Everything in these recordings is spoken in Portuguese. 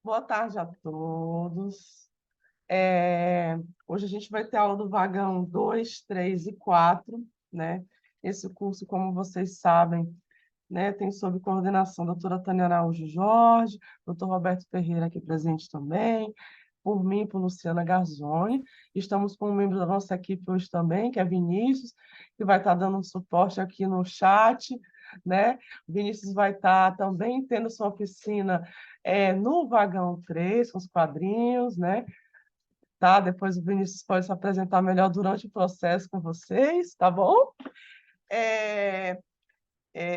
Boa tarde a todos. É, Hoje a gente vai ter aula do vagão 2, 3 e 4, né? Esse curso, como vocês sabem, né, tem sob coordenação da doutora Tânia Araújo Jorge, doutor Roberto Ferreira aqui presente também, por mim, por Luciana Garzoni. Estamos com um membro da nossa equipe hoje também, que é Vinícius, que vai estar dando um suporte aqui no chat, né? O Vinícius vai estar também tendo sua oficina no vagão 3 com os quadrinhos, né? Tá? Depois o Vinícius pode se apresentar melhor durante o processo com vocês, tá bom? É,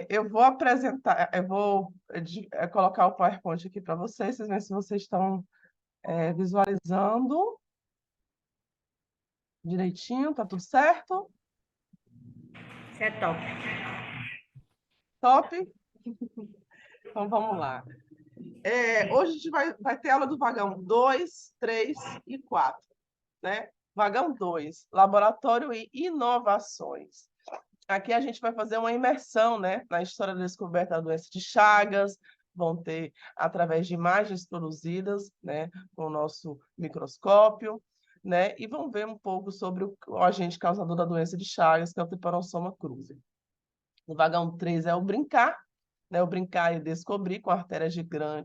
eu vou apresentar, eu vou colocar o PowerPoint aqui para vocês verem se vocês estão visualizando direitinho, tá tudo certo? Isso é top. Top? Então vamos lá. Hoje a gente vai ter aula do vagão 2, 3 e 4, né? Vagão 2, Laboratório e Inovações. Aqui a gente vai fazer uma imersão, né, na história da descoberta da doença de Chagas, vão ter através de imagens produzidas, né, com o nosso microscópio, né, e vão ver um pouco sobre o agente causador da doença de Chagas, que é o Trypanosoma cruzi. No vagão 3 é o brincar, né, o brincar e descobrir com a artéria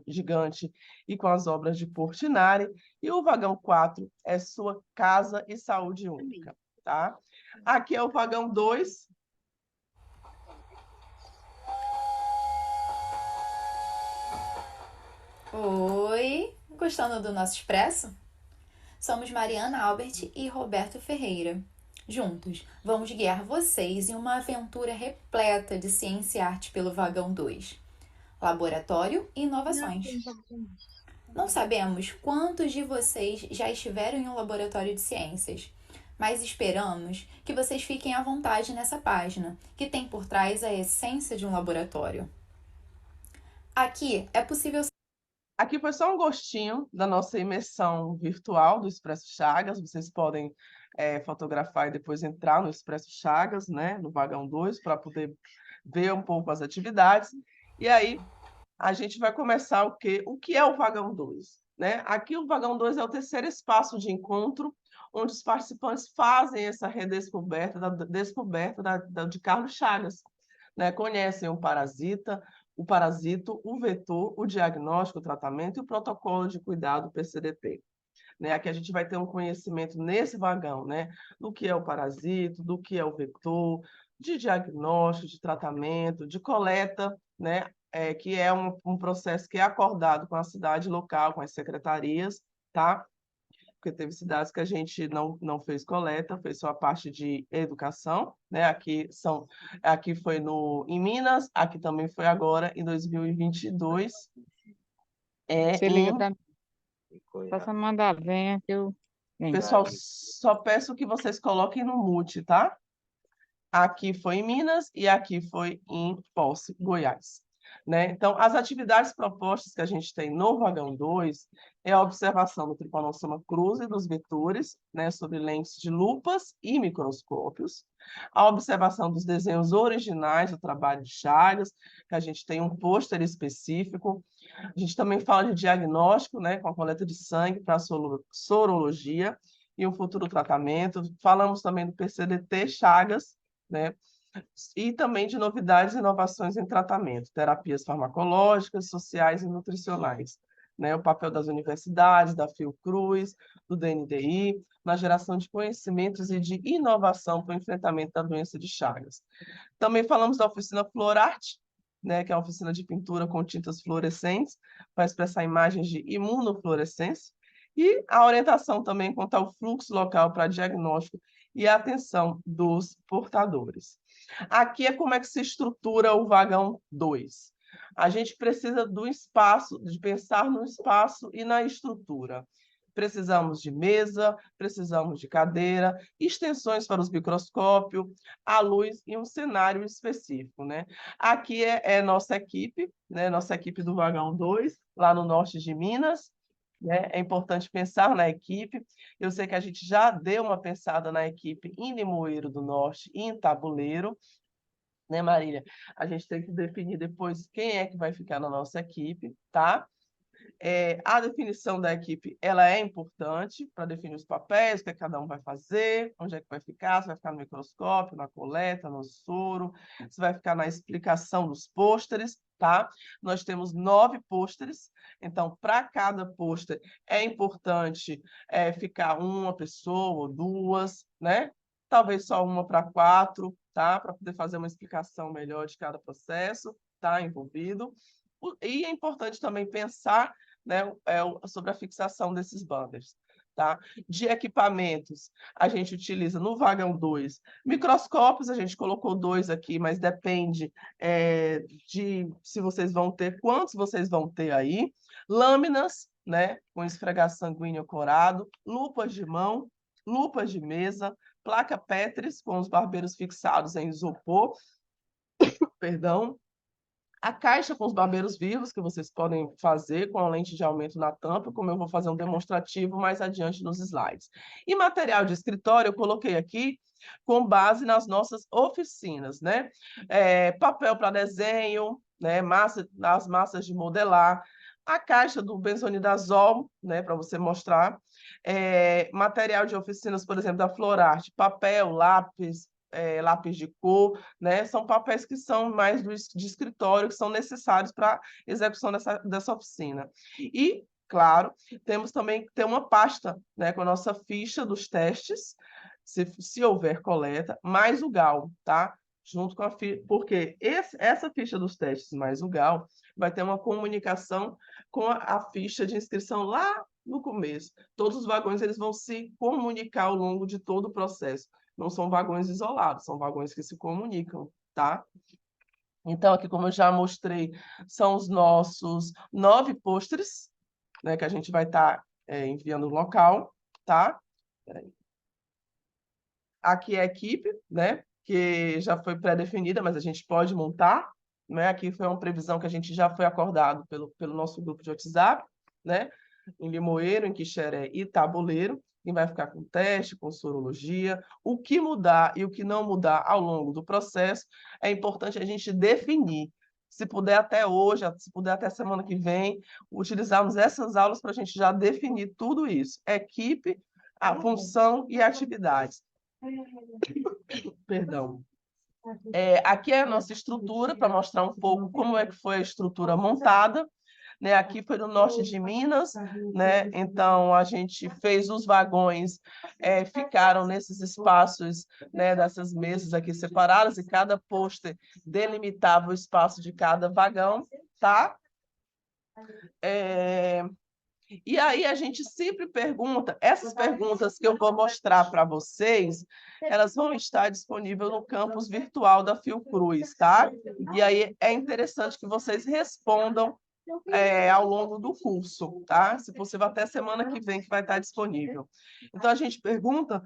gigante e com as obras de Portinari, e o vagão 4 é sua casa e saúde única, tá? Aqui é o vagão 2. Oi, gostando do nosso expresso? Somos Mariana Albert e Roberto Ferreira. Juntos, vamos guiar vocês em uma aventura repleta de ciência e arte pelo vagão 2. Laboratório e inovações. Não sabemos quantos de vocês já estiveram em um laboratório de ciências, mas esperamos que vocês fiquem à vontade nessa página, que tem por trás a essência de um laboratório. Aqui é possível. Aqui foi só um gostinho da nossa imersão virtual do Expresso Chagas. Vocês podem fotografar e depois entrar no Expresso Chagas, né, no vagão 2, para poder ver um pouco as atividades. E aí a gente vai começar o quê? O que é o vagão 2? Né? Aqui o vagão 2 é o terceiro espaço de encontro, onde os participantes fazem essa redescoberta de Carlos Chagas, né? Conhecem o parasito, o vetor, o diagnóstico, o tratamento e o protocolo de cuidado PCDP. Né? Aqui a gente vai ter um conhecimento nesse vagão, né? Do que é o parasito, do que é o vetor, de diagnóstico, de tratamento, de coleta, né? Que é um processo que é acordado com a cidade local, com as secretarias, tá? Porque teve cidades que a gente não fez coleta, fez só a parte de educação, né? Aqui foi em Minas, aqui também foi agora em 2022, Você liga em... para mim. Posso mandar, venha que eu venho. Pessoal, só peço que vocês coloquem no mute, tá? Aqui foi em Minas e aqui foi em Posse, Goiás. Né? Então, as atividades propostas que a gente tem no vagão 2 é a observação do Trypanosoma cruzi dos vetores, né, sob lentes de lupas e microscópios, a observação dos desenhos originais do trabalho de Chagas, que a gente tem um pôster específico. A gente também fala de diagnóstico, né, com a coleta de sangue para sorologia e um futuro tratamento. Falamos também do PCDT Chagas, né? E também de novidades e inovações em tratamento, terapias farmacológicas, sociais e nutricionais. Né? O papel das universidades, da Fiocruz, do DNDi, na geração de conhecimentos e de inovação para o enfrentamento da doença de Chagas. Também falamos da oficina Florarte, né, que é uma oficina de pintura com tintas fluorescentes, para expressar imagens de imunofluorescência, e a orientação também quanto ao fluxo local para diagnóstico e atenção dos portadores. Aqui é como é que se estrutura o vagão 2. A gente precisa do espaço, de pensar no espaço e na estrutura. Precisamos de mesa, precisamos de cadeira, extensões para os microscópios, a luz e um cenário específico, né? Aqui é nossa equipe, né? Nossa equipe do vagão 2, lá no norte de Minas, né? É importante pensar na equipe. Eu sei que a gente já deu uma pensada na equipe em Limoeiro do Norte e em Tabuleiro, né, Marília? A gente tem que definir depois quem é que vai ficar na nossa equipe, tá? A definição da equipe, ela é importante para definir os papéis, o que cada um vai fazer, onde é que vai ficar, se vai ficar no microscópio, na coleta, no soro, se vai ficar na explicação dos pôsteres, tá? Nós temos 9 pôsteres, então, para cada pôster é importante ficar uma pessoa ou duas, né? Talvez só uma para 4, tá? Para poder fazer uma explicação melhor de cada processo, tá? Envolvido. E é importante também pensar, né, sobre a fixação desses banners. Tá? De equipamentos, a gente utiliza no vagão 2 microscópios, a gente colocou 2 aqui, mas depende de se vocês vão ter, quantos vocês vão ter aí. Lâminas, né, com esfregar sanguíneo corado, lupas de mão, lupas de mesa, placa Petris com os barbeiros fixados em isopor, perdão, a caixa com os barbeiros vivos, que vocês podem fazer com a lente de aumento na tampa, como eu vou fazer um demonstrativo mais adiante nos slides. E material de escritório eu coloquei aqui com base nas nossas oficinas, né? Papel para desenho, né? As massas de modelar, a caixa do benzonidazol, né? Para você mostrar. Material de oficinas, por exemplo, da Florarte, papel, lápis, lápis de cor, né? São papéis que são mais de escritório, que são necessários para a execução dessa oficina. E, claro, temos também que ter uma pasta, né, com a nossa ficha dos testes, se houver coleta, mais o GAL, tá? Junto com a ficha, porque essa ficha dos testes mais o GAL vai ter uma comunicação com a ficha de inscrição lá no começo. Todos os vagões eles vão se comunicar ao longo de todo o processo. Não são vagões isolados, são vagões que se comunicam, tá? Então, aqui, como eu já mostrei, são os nossos 9 pôsteres, né, que a gente vai estar enviando no local, tá? Peraí. Aqui é a equipe, né, que já foi pré-definida, mas a gente pode montar, né? Aqui foi uma previsão que a gente já foi acordado pelo nosso grupo de WhatsApp, né? Em Limoeiro, em Quixeré e Tabuleiro. Quem vai ficar com teste, com sorologia, o que mudar e o que não mudar ao longo do processo, é importante a gente definir. Se puder até hoje, se puder até semana que vem, utilizarmos essas aulas para a gente já definir tudo isso. Equipe, a função e atividades. Perdão. Aqui é a nossa estrutura, para mostrar um pouco como é que foi a estrutura montada. Né, aqui foi no norte de Minas, né? Então a gente fez os vagões, ficaram nesses espaços, né, dessas mesas aqui separadas, e cada pôster delimitava o espaço de cada vagão, tá? E aí a gente sempre pergunta, essas perguntas que eu vou mostrar para vocês, elas vão estar disponíveis no campus virtual da Fiocruz, tá? E aí é interessante que vocês respondam ao longo do curso, tá? Se possível, até semana que vem que vai estar disponível. Então, a gente pergunta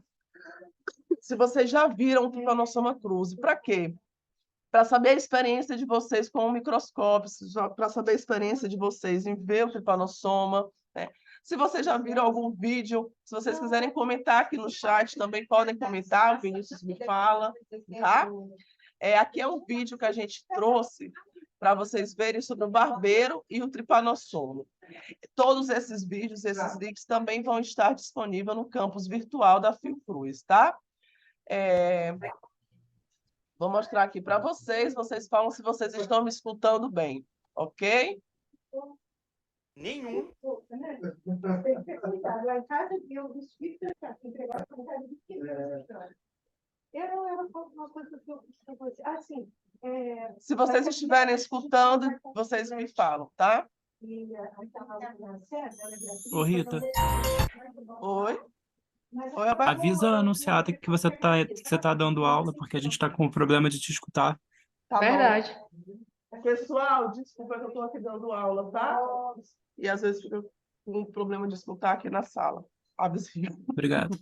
se vocês já viram o Trypanosoma cruzi. Para quê? Para saber a experiência de vocês com o microscópio, para saber a experiência de vocês em ver o Trypanosoma, né? Se vocês já viram algum vídeo, se vocês quiserem comentar aqui no chat, também podem comentar, o Vinícius me fala, tá? Aqui é um vídeo que a gente trouxe para vocês verem sobre o barbeiro e o Trypanosoma. Todos esses vídeos, esses links também vão estar disponíveis no campus virtual da Fiocruz, tá? Vou mostrar aqui para vocês, vocês falam se vocês estão me escutando bem, ok? Nenhum. Se vocês estiverem escutando, vocês me falam, tá? Ô, Rita, Oi? Oi, Roberto? avisa a anunciada que você tá dando aula, porque a gente tá com problema de te escutar. Tá bom. Verdade. Pessoal, desculpa que eu estou aqui dando aula, tá? E às vezes fica com um problema de escutar aqui na sala. Avisinho. Obrigado.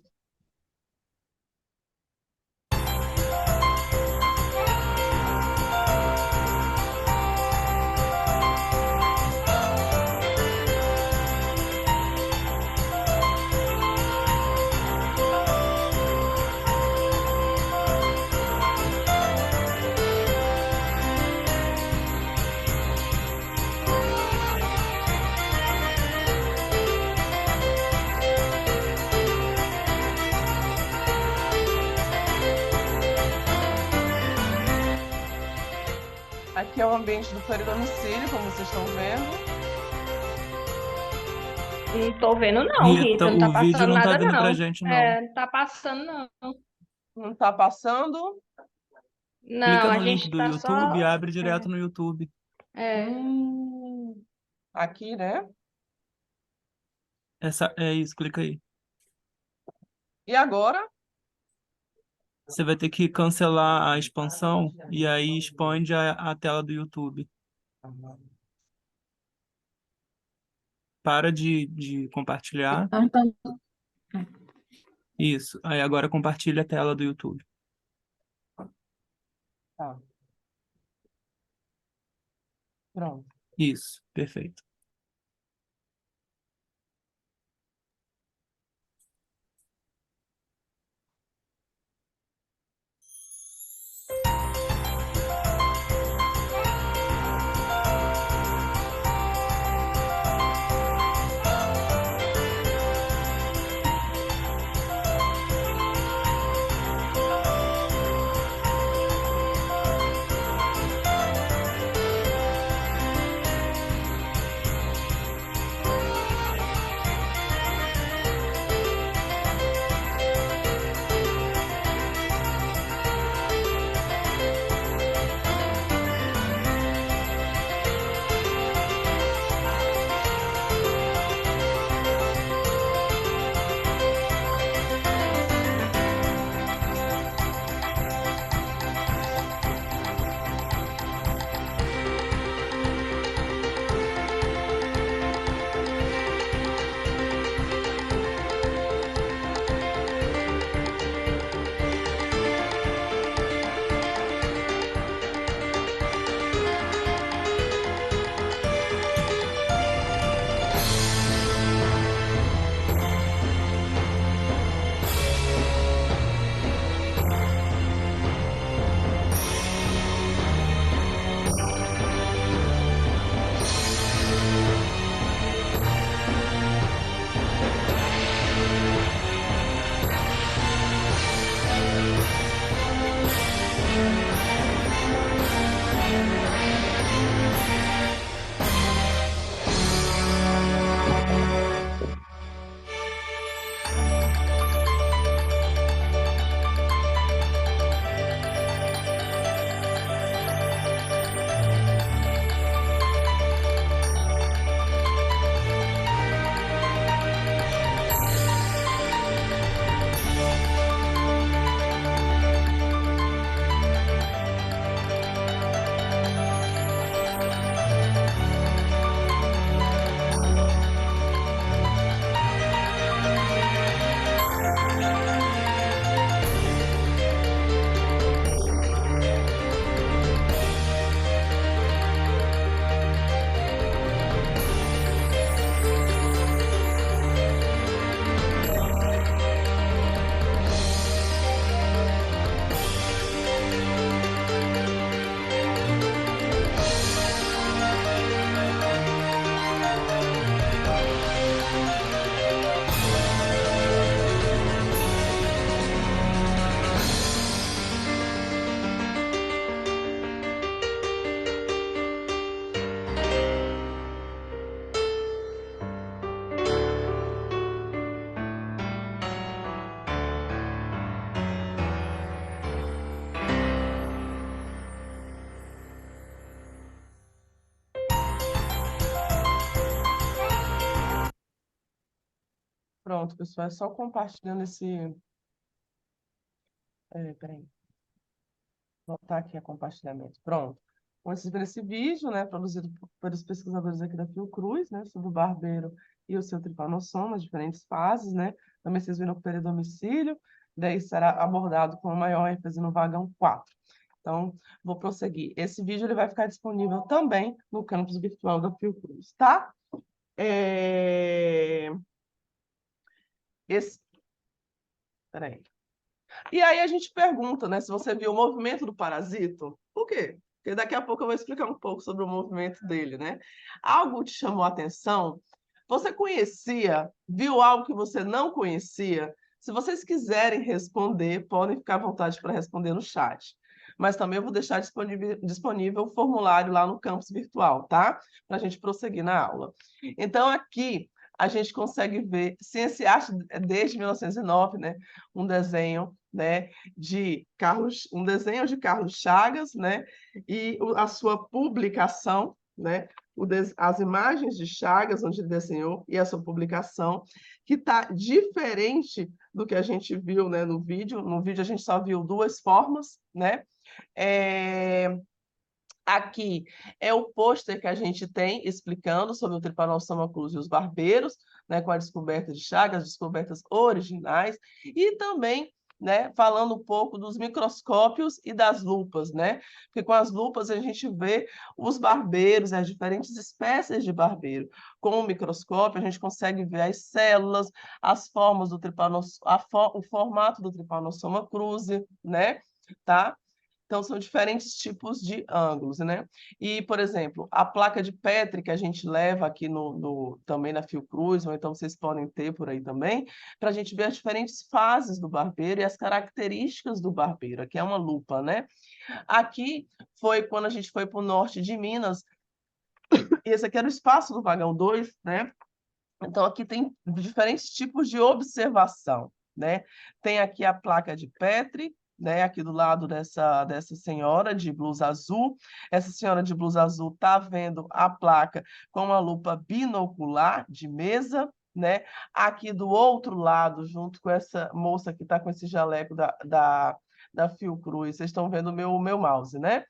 o ambiente do peridomicílio, como vocês estão vendo. Não tô vendo, não, Rita. Não tá o vídeo passando não tá nada, vindo pra não. gente, não. Não tá passando, não. Não está passando? Clica Não, a no link gente do tá YouTube e só. abre direto no YouTube. Aqui, né? É isso, clica aí. E agora? Você vai ter que cancelar a expansão e aí expande a tela do YouTube. Para de compartilhar. Isso. Aí agora compartilha a tela do YouTube. Tá. Pronto. Isso, perfeito. Pronto, pessoal. É só compartilhando esse... peraí. Voltar aqui a compartilhamento. Pronto. Como vocês viram esse vídeo, né, produzido pelos pesquisadores aqui da Fiocruz, né, sobre o barbeiro e o seu tripanossoma, diferentes fases, né? Também vocês viram o peridomicílio, daí será abordado com maior ênfase no vagão 4. Então, vou prosseguir. Esse vídeo ele vai ficar disponível também no campus virtual da Fiocruz, tá? Peraí. E aí a gente pergunta, né, se você viu o movimento do parasito. Por quê? Porque daqui a pouco eu vou explicar um pouco sobre o movimento dele, né? Algo te chamou a atenção? Você conhecia? Viu algo que você não conhecia? Se vocês quiserem responder, podem ficar à vontade para responder no chat. mas também eu vou deixar disponível o formulário lá no campus virtual, tá? Para a gente prosseguir na aula. Então, aqui a gente consegue ver Ciência e Arte desde 1909, né? Um desenho, né, um desenho de Carlos Chagas, né? E a sua publicação, né? As imagens de Chagas, onde ele desenhou, e a sua publicação, que está diferente do que a gente viu, né, no vídeo. No vídeo a gente só viu duas formas, né? Aqui é o pôster que a gente tem explicando sobre o Trypanosoma cruzi e os barbeiros, né, com a descoberta de Chagas, descobertas originais, e também, né, falando um pouco dos microscópios e das lupas, né? Porque com as lupas a gente vê os barbeiros, as diferentes espécies de barbeiro. Com o microscópio a gente consegue ver as células, as formas do o formato do Trypanosoma cruzi, né? Tá? Então, são diferentes tipos de ângulos, né? E, por exemplo, a placa de Petri que a gente leva aqui também na Fiocruz, ou então vocês podem ter por aí também, para a gente ver as diferentes fases do barbeiro e as características do barbeiro. Aqui é uma lupa, né? Aqui foi quando a gente foi para o norte de Minas, e esse aqui era o espaço do vagão 2, né? Então, aqui tem diferentes tipos de observação, né? Tem aqui a placa de Petri, né? Aqui do lado dessa senhora de blusa azul. Essa senhora de blusa azul está vendo a placa com uma lupa binocular de mesa, né? Aqui do outro lado, junto com essa moça que está com esse jaleco da Fiocruz, vocês estão vendo o meu mouse, né?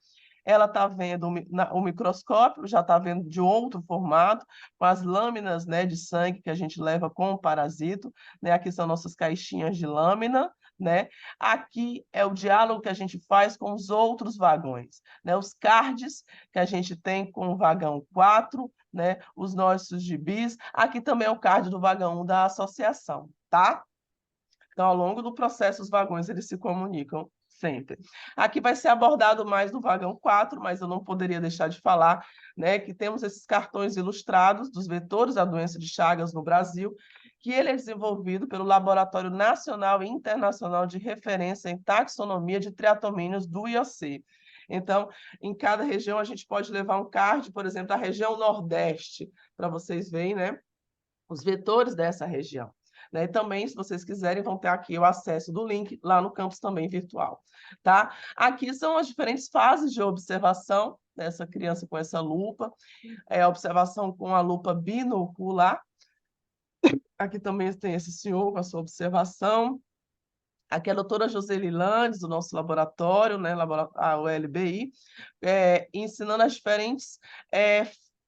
Ela está vendo o microscópio, já está vendo de outro formato, com as lâminas, né, de sangue que a gente leva com o parasito, né? Aqui são nossas caixinhas de lâmina, né? Aqui é o diálogo que a gente faz com os outros vagões, né? Os cards que a gente tem com o vagão 4, né? Os nossos gibis. Aqui também é o card do vagão 1 da associação, tá? Então, ao longo do processo, os vagões eles se comunicam sempre. Aqui vai ser abordado mais no vagão 4, mas eu não poderia deixar de falar, né, que temos esses cartões ilustrados dos vetores da doença de Chagas no Brasil, que ele é desenvolvido pelo Laboratório Nacional e Internacional de Referência em Taxonomia de Triatomíneos do IOC. Então, em cada região, a gente pode levar um card, por exemplo, da região Nordeste, para vocês verem, né, os vetores dessa região. Né? E também, se vocês quiserem, vão ter aqui o acesso do link lá no campus também virtual. Tá? Aqui são as diferentes fases de observação dessa criança com essa lupa. A observação com a lupa binocular. Aqui também tem esse senhor com a sua observação. Aqui é a doutora Joseli Landes, do nosso laboratório, né, a ULBI, ensinando as diferentes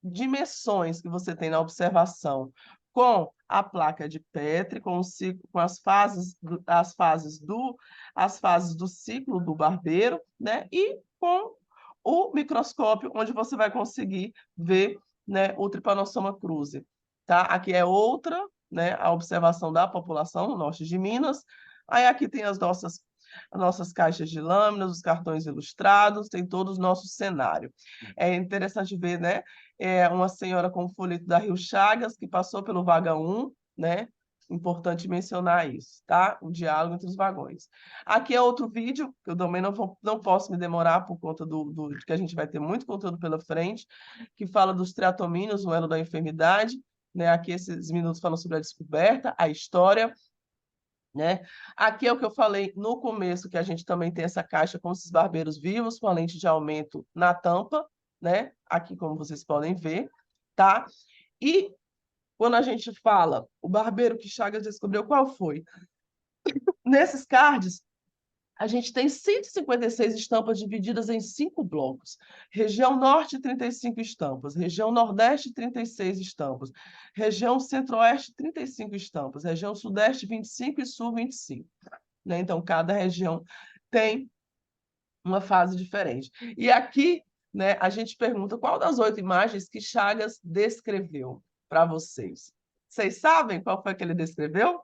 dimensões que você tem na observação, com a placa de Petri, com as fases do ciclo do barbeiro, né, e com o microscópio, onde você vai conseguir ver, né, o Trypanosoma cruzi. Tá? Aqui é outra, né, a observação da população no norte de Minas. Aí aqui tem as nossas caixas de lâminas, os cartões ilustrados, tem todo o nosso cenário. É interessante ver, né? Uma senhora com o folheto da Rio Chagas, que passou pelo vagão 1, né? Importante mencionar isso, tá? O diálogo entre os vagões. Aqui é outro vídeo, que eu também não posso me demorar por conta de que a gente vai ter muito conteúdo pela frente, que fala dos triatomíneos, o elo da enfermidade, né? Aqui esses minutos falam sobre a descoberta, a história, né? Aqui é o que eu falei no começo, que a gente também tem essa caixa com esses barbeiros vivos, com a lente de aumento na tampa, né? Aqui, como vocês podem ver, tá? E quando a gente fala, o barbeiro que Chagas descobriu, qual foi? Nesses cards, a gente tem 156 estampas divididas em 5 blocos. Região Norte, 35 estampas. Região Nordeste, 36 estampas. Região Centro-Oeste, 35 estampas. Região Sudeste, 25 e Sul, 25. Né? Então, cada região tem uma fase diferente. E aqui, né, a gente pergunta qual das 8 imagens que Chagas descreveu para vocês. Vocês sabem qual foi que ele descreveu?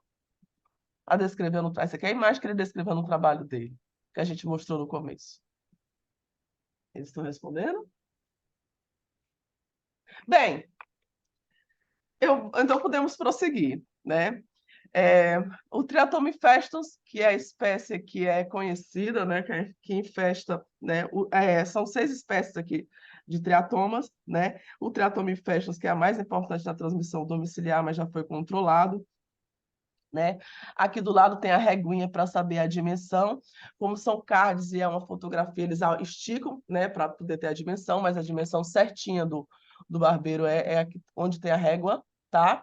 Essa aqui é a imagem que ele descreveu no trabalho dele, que a gente mostrou no começo. Eles estão respondendo? Bem, então podemos prosseguir, né? O Triatomyphestos, que é a espécie que é conhecida, né, que infesta, né, são 6 espécies aqui de triatomas, né? O Triatomyphestos, que é a mais importante na transmissão domiciliar, mas já foi controlado, né? Aqui do lado tem a reguinha para saber a dimensão. Como são cards e é uma fotografia, eles esticam, né, para poder ter a dimensão, mas a dimensão certinha do barbeiro é aqui onde tem a régua, tá?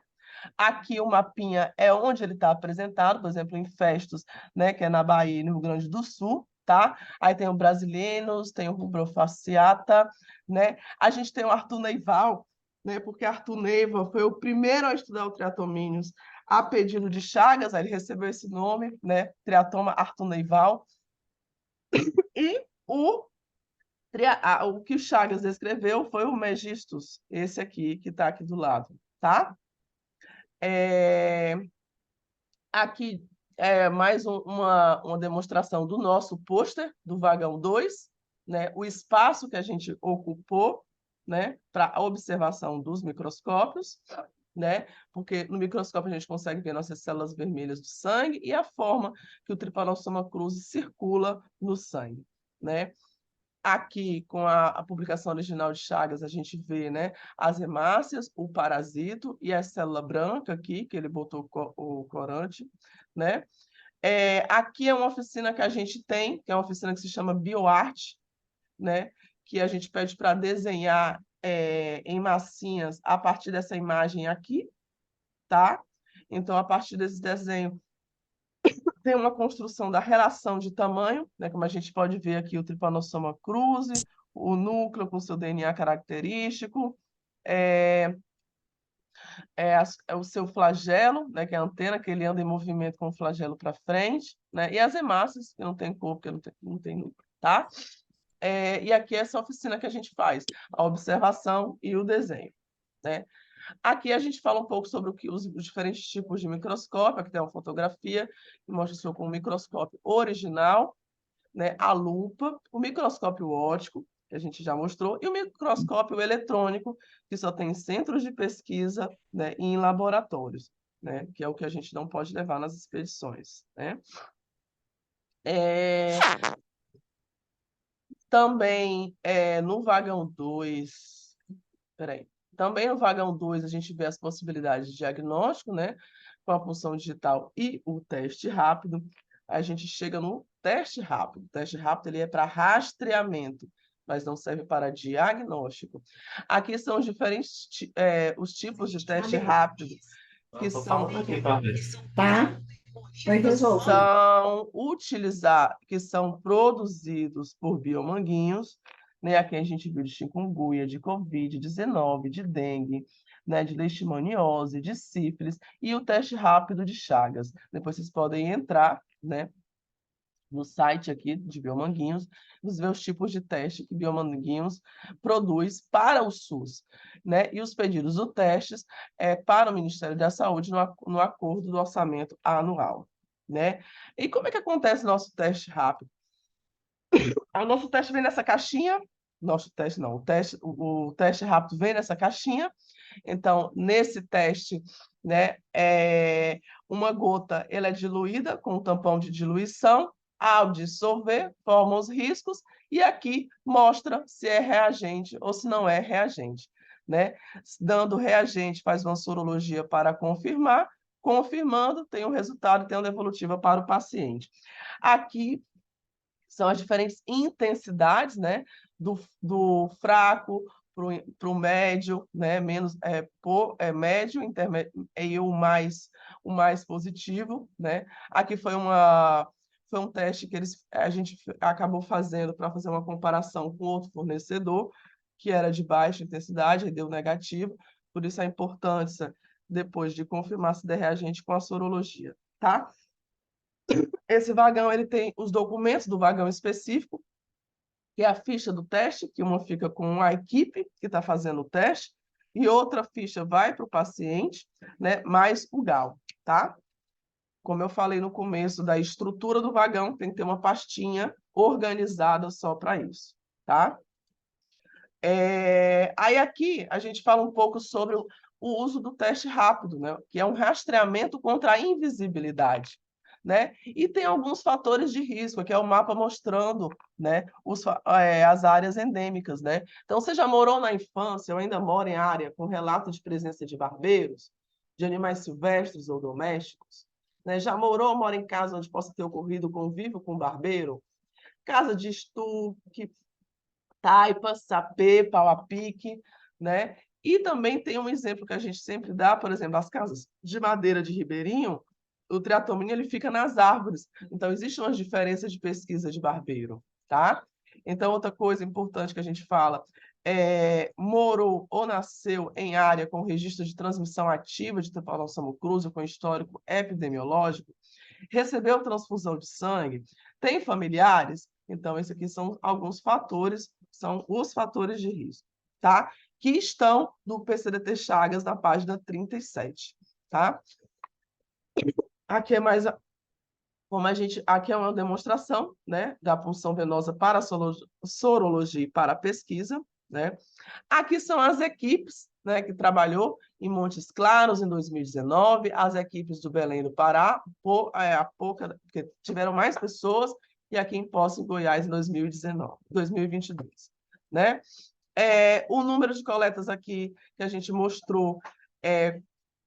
Aqui o mapinha é onde ele está apresentado, por exemplo, em Festos, né, que é na Bahia e no Rio Grande do Sul, tá? Aí tem o Brasilienus, tem o Rubro Fasciata, né? A gente tem o Arthur Neival, né, porque Arthur Neiva foi o primeiro a estudar o Triatomíneos a pedido de Chagas, aí ele recebeu esse nome, né, Triatoma Arthur Neival. E o que o Chagas escreveu foi o Megistus, esse aqui, que está aqui do lado, tá? Aqui é mais uma demonstração do nosso pôster do vagão 2, né? O espaço que a gente ocupou, né, para a observação dos microscópios, né? Porque no microscópio a gente consegue ver nossas células vermelhas do sangue e a forma que o Trypanosoma cruzi circula no sangue, né? Aqui, com a publicação original de Chagas, a gente vê, né, as hemácias, o parasito e a célula branca aqui, que ele botou o corante, né? Aqui é uma oficina que a gente tem, que é uma oficina que se chama BioArt, né? Que a gente pede para desenhar em massinhas a partir dessa imagem aqui, tá? Então, a partir desse desenho, tem uma construção da relação de tamanho, né, como a gente pode ver aqui o Trypanosoma cruzi, o núcleo com seu DNA característico, o seu flagelo, né, que é a antena, que ele anda em movimento com o flagelo para frente, né, e as hemácias, que não tem cor, porque não tem núcleo, tá? E aqui é essa oficina que a gente faz, a observação e o desenho, né? Aqui a gente fala um pouco sobre os diferentes tipos de microscópio. Aqui tem uma fotografia que mostra o senhor com o microscópio original, né, a lupa, o microscópio óptico, que a gente já mostrou, e o microscópio eletrônico, que só tem em centros de pesquisa, né, e em laboratórios, né, que é o que a gente não pode levar nas expedições, né? Também no vagão 2, peraí. Também no vagão 2 a gente vê as possibilidades de diagnóstico, né? Com a punção digital e o teste rápido. A gente chega no teste rápido. O teste rápido ele é para rastreamento, mas não serve para diagnóstico. Aqui são os diferentes os tipos de teste rápido que são Tá? que são produzidos por biomanguinhos, né? Aqui a gente viu de chikungunya, de Covid-19, de dengue, né? De leishmaniose, de sífilis e o teste rápido de Chagas. Depois vocês podem entrar, né, no site aqui de Biomanguinhos, ver os tipos de teste que Biomanguinhos produz para o SUS, né? E os pedidos do testes para o Ministério da Saúde no acordo do orçamento anual, né? E como é que acontece o nosso teste rápido? O nosso teste vem nessa caixinha, nosso teste não, o teste rápido vem nessa caixinha. Então, nesse teste, né, uma gota ela é diluída com um tampão de diluição, ao dissolver, forma os riscos, e aqui mostra se é reagente ou se não é reagente, né? Dando reagente, faz uma sorologia para confirmar, confirmando, tem o resultado e tem uma devolutiva para o paciente. Aqui são as diferentes intensidades, né? Do fraco para o médio, né? Menos médio, intermédio e o mais positivo, né? Aqui foi um teste que a gente acabou fazendo para fazer uma comparação com outro fornecedor, que era de baixa intensidade, e deu negativo, por isso a importância, depois de confirmar se der reagente com a sorologia, tá? Esse vagão ele tem os documentos do vagão específico, que é a ficha do teste, que uma fica com a equipe que está fazendo o teste, e outra ficha vai para o paciente, né, mais o GAL, tá? Como eu falei no começo da estrutura do vagão, tem que ter uma pastinha organizada só para isso, tá? Aí aqui a gente fala um pouco sobre o uso do teste rápido, né? Que é um rastreamento contra a invisibilidade. Né? E tem alguns fatores de risco, que é o mapa mostrando, né, as áreas endêmicas. Né? Então, você já morou na infância ou ainda mora em área com relato de presença de barbeiros, de animais silvestres ou domésticos? Né? Já morou ou mora em casa onde possa ter ocorrido convívio com barbeiro? Casa de estuque, taipa, sapê, pau a pique, né? E também tem um exemplo que a gente sempre dá, por exemplo, as casas de madeira de Ribeirinho, o triatomínio ele fica nas árvores. Então, existem umas diferenças de pesquisa de barbeiro, tá? Então, outra coisa importante que a gente fala morou ou nasceu em área com registro de transmissão ativa de Trypanosoma cruzi com histórico epidemiológico, recebeu transfusão de sangue, tem familiares? Então, esses aqui são alguns fatores, são os fatores de risco, tá? Que estão no PCDT Chagas, na página 37, tá? Aqui é mais, aqui é uma demonstração, né, da punção venosa para sorologia e para pesquisa, né? Aqui são as equipes, né, que trabalhou em Montes Claros em 2019, as equipes do Belém do Pará, porque tiveram mais pessoas, e aqui em Poços, em Goiás, em 2022. Né? O número de coletas aqui que a gente mostrou,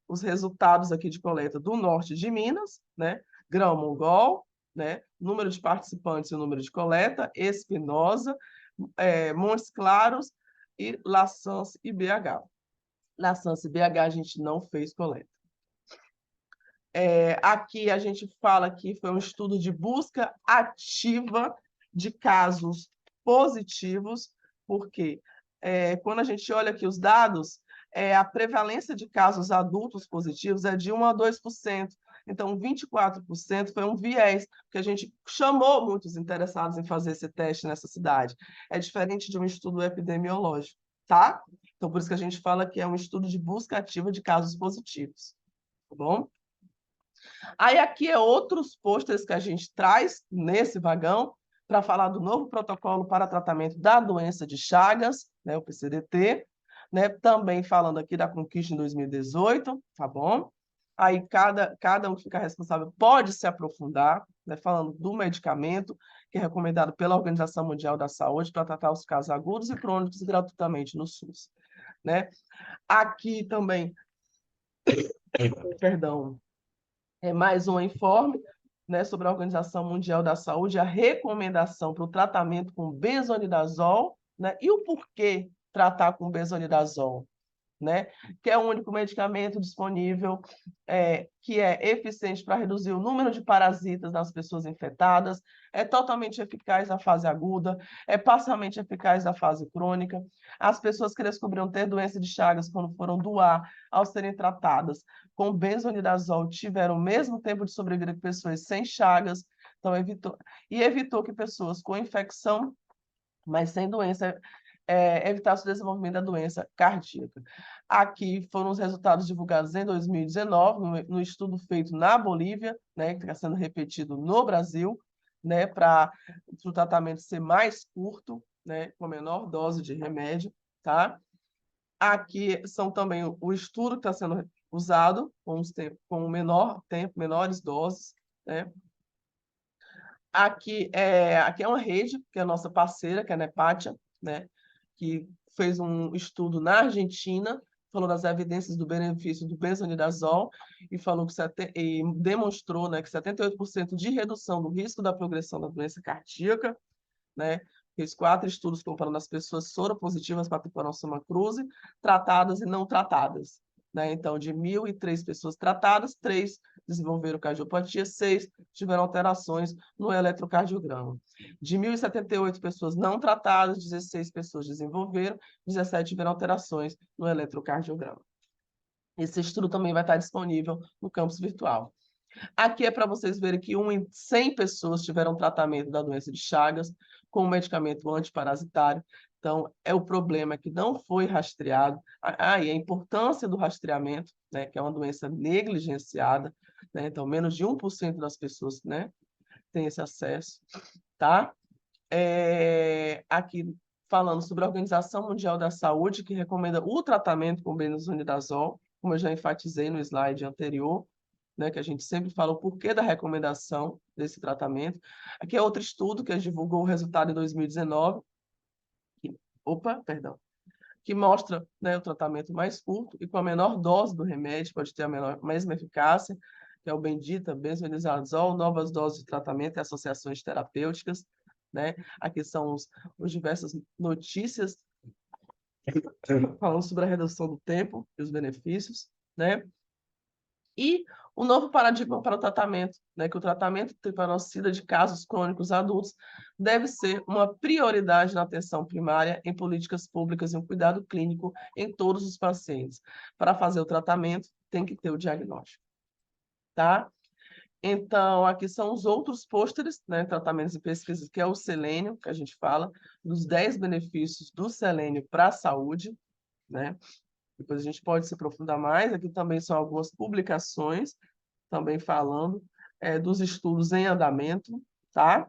os resultados aqui de coleta do norte de Minas, né? Grão-Mongol, né? Número de participantes e o número de coleta, Espinosa, Montes Claros e La Sance e BH. La Sance e BH a gente não fez coleta. Aqui a gente fala que foi um estudo de busca ativa de casos positivos, porque quando a gente olha aqui os dados, a prevalência de casos adultos positivos é de 1 a 2%. Então, 24% foi um viés, porque a gente chamou muitos interessados em fazer esse teste nessa cidade. É diferente de um estudo epidemiológico, tá? Então, por isso que a gente fala que é um estudo de busca ativa de casos positivos, tá bom? Aí aqui é outros pôsteres que a gente traz nesse vagão para falar do novo protocolo para tratamento da doença de Chagas, né, o PCDT, né, também falando aqui da conquista em 2018, tá bom? Aí cada um que fica responsável pode se aprofundar, né, falando do medicamento que é recomendado pela Organização Mundial da Saúde para tratar os casos agudos e crônicos gratuitamente no SUS, né? Aqui também, perdão, mais um informe, né, sobre a Organização Mundial da Saúde, a recomendação para o tratamento com benzonidazol, né, e o porquê tratar com benzonidazol, né, que é o único medicamento disponível que é eficiente para reduzir o número de parasitas nas pessoas infectadas, é totalmente eficaz na fase aguda, é parcialmente eficaz na fase crônica. As pessoas que descobriram ter doença de Chagas quando foram doar, ao serem tratadas com benzonidazol, tiveram o mesmo tempo de sobrevida que pessoas sem Chagas, então evitou que pessoas com infecção, mas sem doença, evitasse o desenvolvimento da doença cardíaca. Aqui foram os resultados divulgados em 2019, no estudo feito na Bolívia, né, que está sendo repetido no Brasil, né, para o tratamento ser mais curto, né, com menor dose de remédio, tá? Aqui são também o estudo que está sendo usado com menor tempo, menores doses, né? Aqui é uma rede, que é a nossa parceira, que é a Nepatia, né? Que fez um estudo na Argentina, falou das evidências do benefício do benzonidazol e falou e demonstrou, né, que 78% de redução do risco da progressão da doença cardíaca, né? Fez 4 estudos comparando as pessoas soropositivas para Trypanosoma cruzi, tratadas e não tratadas, né? Então, de 1.003 pessoas tratadas, 3 desenvolveram cardiopatia, 6 tiveram alterações no eletrocardiograma. De 1.078 pessoas não tratadas, 16 pessoas desenvolveram, 17 tiveram alterações no eletrocardiograma. Esse estudo também vai estar disponível no campus virtual. Aqui é para vocês verem que 1 em 100 pessoas tiveram tratamento da doença de Chagas com um medicamento antiparasitário. Então, o problema que não foi rastreado. E a importância do rastreamento, né, que é uma doença negligenciada, né, então menos de 1% das pessoas, né, tem esse acesso, tá? Aqui falando sobre a Organização Mundial da Saúde, que recomenda o tratamento com benzoidazol, como eu já enfatizei no slide anterior, né, que a gente sempre fala o porquê da recomendação desse tratamento. Aqui é outro estudo que divulgou o resultado em 2019, que mostra, né, o tratamento mais curto e com a menor dose do remédio, pode ter a mesma eficácia, que é o bendita benzoilazol, novas doses de tratamento e associações terapêuticas, né? Aqui são os diversas notícias falando sobre a redução do tempo e os benefícios, né? E o novo paradigma para o tratamento, né, que o tratamento tripanocida de casos crônicos adultos deve ser uma prioridade na atenção primária em políticas públicas e um cuidado clínico em todos os pacientes. Para fazer o tratamento, tem que ter o diagnóstico, tá? Então, aqui são os outros pôsteres, né, tratamentos e pesquisas, que é o selênio, que a gente fala, dos 10 benefícios do selênio para a saúde, né? Depois a gente pode se aprofundar mais. Aqui também são algumas publicações, também falando dos estudos em andamento, tá?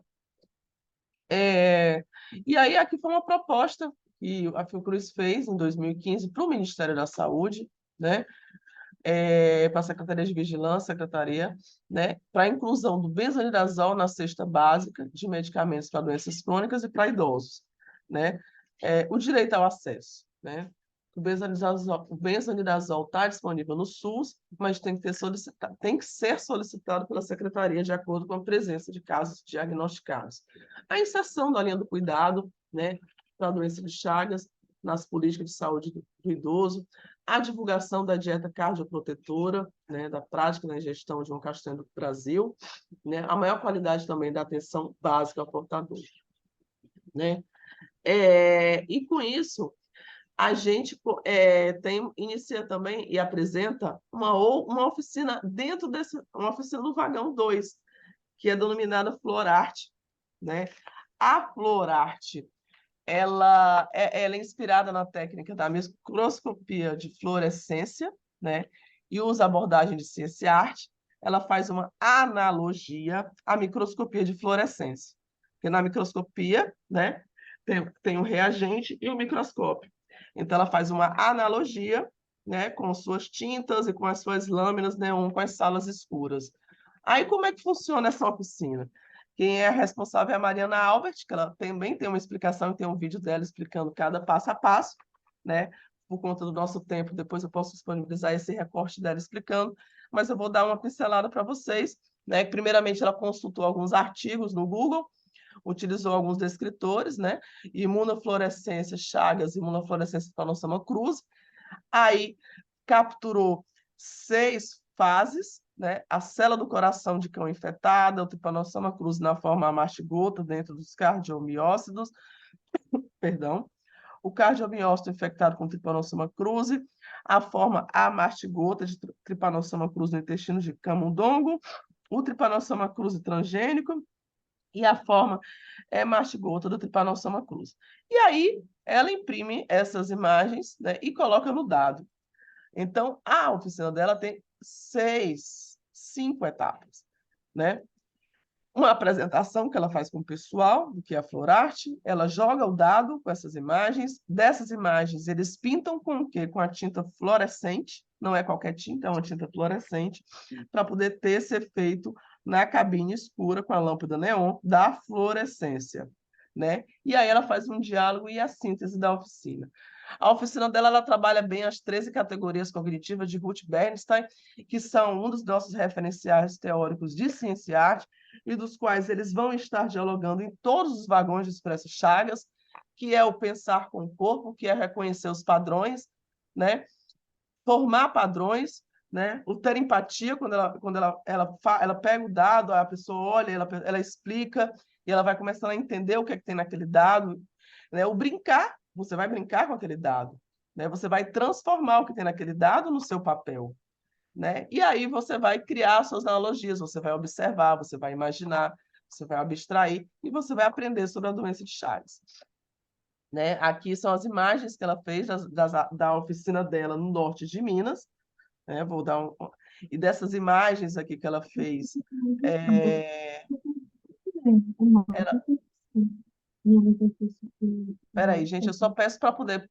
E aí aqui foi uma proposta que a Fiocruz fez em 2015 para o Ministério da Saúde, né? Para a Secretaria de Vigilância, Secretaria, né? Para a inclusão do benzoilazol na cesta básica de medicamentos para doenças crônicas e para idosos, né? O direito ao acesso, né? O benzoilazol está disponível no SUS, mas tem que ser solicitado pela Secretaria de acordo com a presença de casos diagnosticados. A inserção da linha do cuidado, né, para a doença de Chagas nas políticas de saúde do idoso, a divulgação da dieta cardioprotetora, né, da prática da ingestão de um castanho do Brasil, né, a maior qualidade também da atenção básica ao portador, né? E com isso, a gente inicia também e apresenta uma oficina dentro uma oficina do vagão 2, que é denominada Florarte, né? A Florarte, ela é inspirada na técnica da microscopia de fluorescência, né? E usa abordagem de ciência e arte. Ela faz uma analogia à microscopia de fluorescência. Porque na microscopia, né, tem um reagente e um microscópio. Então, ela faz uma analogia, né, com suas tintas e com as suas lâminas neon, com as salas escuras. Aí, como é que funciona essa oficina? Quem é responsável é a Mariana Albert, que ela também tem uma explicação e tem um vídeo dela explicando cada passo a passo, né? Por conta do nosso tempo, depois eu posso disponibilizar esse recorte dela explicando, mas eu vou dar uma pincelada para vocês, né? Primeiramente, ela consultou alguns artigos no Google, utilizou alguns descritores, né? Imunofluorescência Chagas, imunofluorescência Panossoma Cruz, aí capturou 6 fases, né? A célula do coração de cão infectada, o Trypanosoma cruzi na forma mastigota dentro dos cardiomiócitos, perdão, o cardiomiócito infectado com Trypanosoma cruzi, a forma amastigota de Trypanosoma cruzi no intestino de camundongo, o Trypanosoma cruzi transgênico e a forma mastigota do Trypanosoma cruzi. E aí ela imprime essas imagens, né, e coloca no dado. Então, a oficina dela tem 5 etapas, né? Uma apresentação que ela faz com o pessoal, do que é a Florarte, ela joga o dado com essas imagens, dessas imagens eles pintam com o quê? Com a tinta fluorescente, não é qualquer tinta, é uma tinta fluorescente, para poder ter esse efeito na cabine escura com a lâmpada neon da fluorescência, né? E aí ela faz um diálogo e a síntese da oficina. A oficina dela, ela trabalha bem as 13 categorias cognitivas de Ruth Bernstein, que são um dos nossos referenciais teóricos de ciência e arte, e dos quais eles vão estar dialogando em todos os vagões de Expresso Chagas, que é o pensar com o corpo, que é reconhecer os padrões, né? Formar padrões, né? O ter empatia, quando ela pega o dado, a pessoa olha, ela explica, e ela vai começando a entender o que é que tem naquele dado, né? O brincar, você vai brincar com aquele dado, né? Você vai transformar o que tem naquele dado no seu papel, né? E aí você vai criar suas analogias, você vai observar, você vai imaginar, você vai abstrair e você vai aprender sobre a doença de Chagas, né? Aqui são as imagens que ela fez da oficina dela no norte de Minas, né? Vou dar e dessas imagens aqui que ela fez, Peraí, gente, eu só peço para poder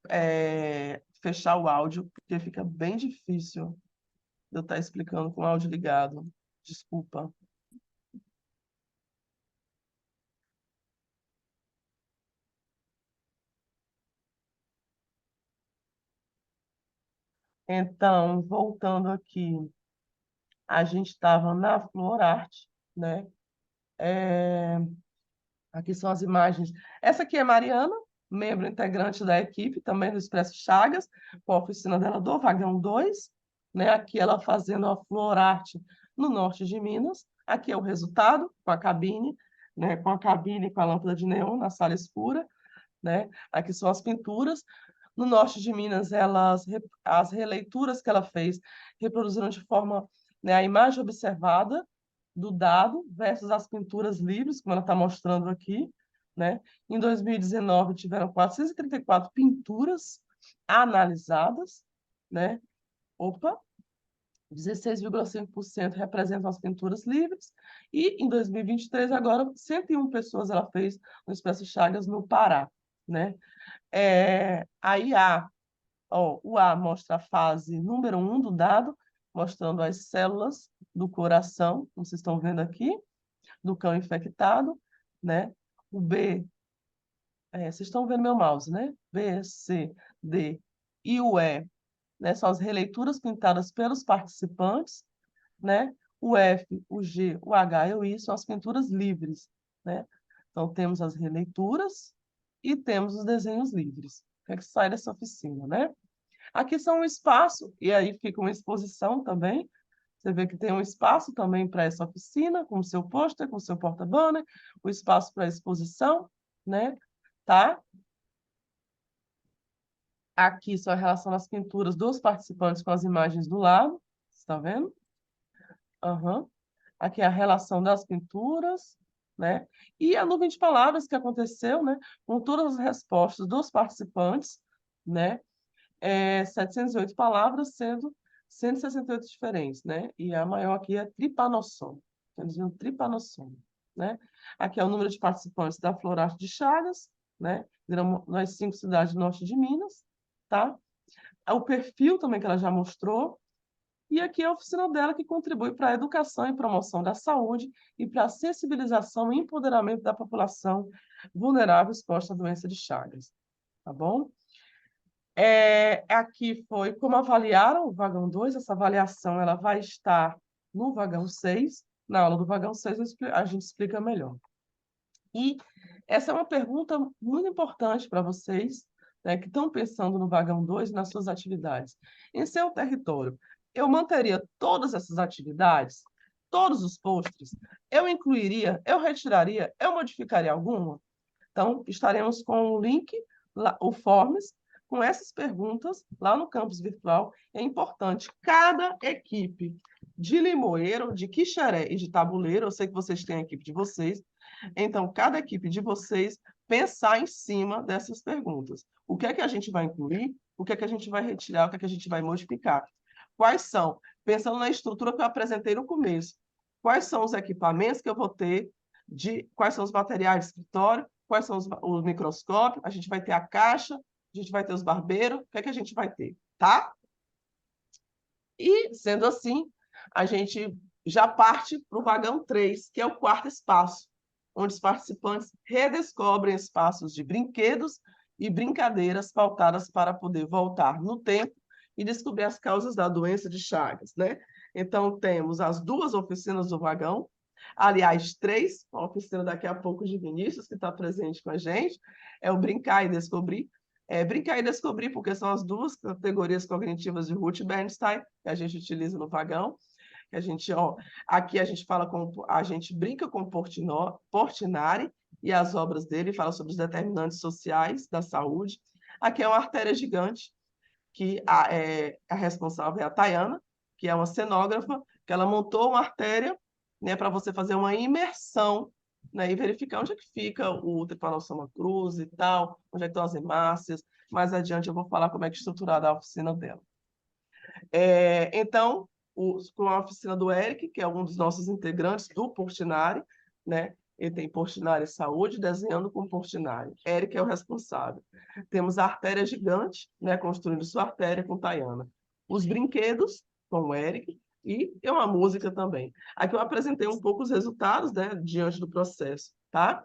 fechar o áudio, porque fica bem difícil de eu estar explicando com o áudio ligado. Desculpa. Então, voltando aqui, a gente estava na Florarte, né? É, Aqui são as imagens. Essa aqui é Mariana, membro integrante da equipe, também do Expresso Chagas, com a oficina dela do Vagão 2, né? Aqui ela fazendo a Florarte no norte de Minas. Aqui é o resultado, com a cabine, né? Com a cabine com a lâmpada de neon na sala escura, né? Aqui são as pinturas. No norte de Minas, as releituras que ela fez reproduziram de forma, né, a imagem observada do dado versus as pinturas livres, como ela está mostrando aqui, né? Em 2019, tiveram 434 pinturas analisadas, né? Opa, 16,5% representam as pinturas livres, e em 2023, agora, 101 pessoas ela fez no Expresso Chagas, no Pará, né? Aí o A mostra a fase número 1 do dado, mostrando as células do coração, como vocês estão vendo aqui, do cão infectado, né? O B, vocês estão vendo meu mouse, né? B, C, D e o E, né? São as releituras pintadas pelos participantes, né? O F, o G, o H e o I são as pinturas livres, né? Então, temos as releituras e temos os desenhos livres. O que é que sai dessa oficina, né? Aqui são um espaço, e aí fica uma exposição também. Você vê que tem um espaço também para essa oficina, com o seu pôster, com o seu porta-banner, o espaço para exposição, né? Tá? Aqui só a relação das pinturas dos participantes com as imagens do lado. Está vendo? Aham. Aqui é a relação das pinturas, né? E a nuvem de palavras que aconteceu, né? Com todas as respostas dos participantes, né? 708 palavras, sendo 168 diferentes, né? E a maior aqui é tripanossoma. Eles viram tripanossoma, né? Aqui é o número de participantes da Florarte de Chagas, né? Nas 5 cidades do norte de Minas, tá? O perfil também que ela já mostrou. E aqui é a oficina dela que contribui para a educação e promoção da saúde e para a sensibilização e empoderamento da população vulnerável exposta à doença de Chagas, tá bom? Aqui foi como avaliaram o vagão 2, essa avaliação ela vai estar no vagão 6. Na aula do vagão 6 a gente explica melhor. E essa é uma pergunta muito importante para vocês, né, que estão pensando no vagão 2 nas suas atividades. Em seu território, eu manteria todas essas atividades, todos os postres, eu incluiria, eu retiraria, eu modificaria alguma? Então, estaremos com o link, o Forms, com essas perguntas lá no campus virtual. É importante, cada equipe de Limoeiro, de Quixeré e de Tabuleiro, eu sei que vocês têm a equipe de vocês, então, cada equipe de vocês pensar em cima dessas perguntas. O que é que a gente vai incluir? O que é que a gente vai retirar? O que é que a gente vai modificar? Quais são? Pensando na estrutura que eu apresentei no começo, quais são os equipamentos que eu vou ter, quais são os materiais de escritório, quais são os microscópios, a gente vai ter a caixa, a gente vai ter os barbeiros, o que é que a gente vai ter, tá? E, sendo assim, a gente já parte para o vagão 3, que é o quarto espaço, onde os participantes redescobrem espaços de brinquedos e brincadeiras pautadas para poder voltar no tempo e descobrir as causas da doença de Chagas, né? Então, temos as 2 oficinas do vagão, aliás, 3, a oficina daqui a pouco de Vinícius, que está presente com a gente, é o Brincar e Descobrir. Brincar e descobrir, porque são as 2 categorias cognitivas de Ruth Bernstein, que a gente utiliza no vagão. Que a gente, aqui a gente fala a gente brinca com Portinari e as obras dele, fala sobre os determinantes sociais da saúde. Aqui é uma artéria gigante, que a responsável é a Tayana, que é uma cenógrafa, que ela montou uma artéria, né, para você fazer uma imersão, né, e verificar onde é que fica o Trypanosoma cruzi e tal, onde é que estão as hemácias. Mais adiante eu vou falar como é que é estruturada a oficina dela. Então, com a oficina do Eric, que é um dos nossos integrantes do Portinari, né, Ele tem Portinari Saúde, desenhando com Portinari. Érica é o responsável. Temos a artéria gigante, né, construindo sua artéria com Tayana. Os brinquedos, com o Eric, e uma música também. Aqui eu apresentei um pouco os resultados, né, diante do processo, tá?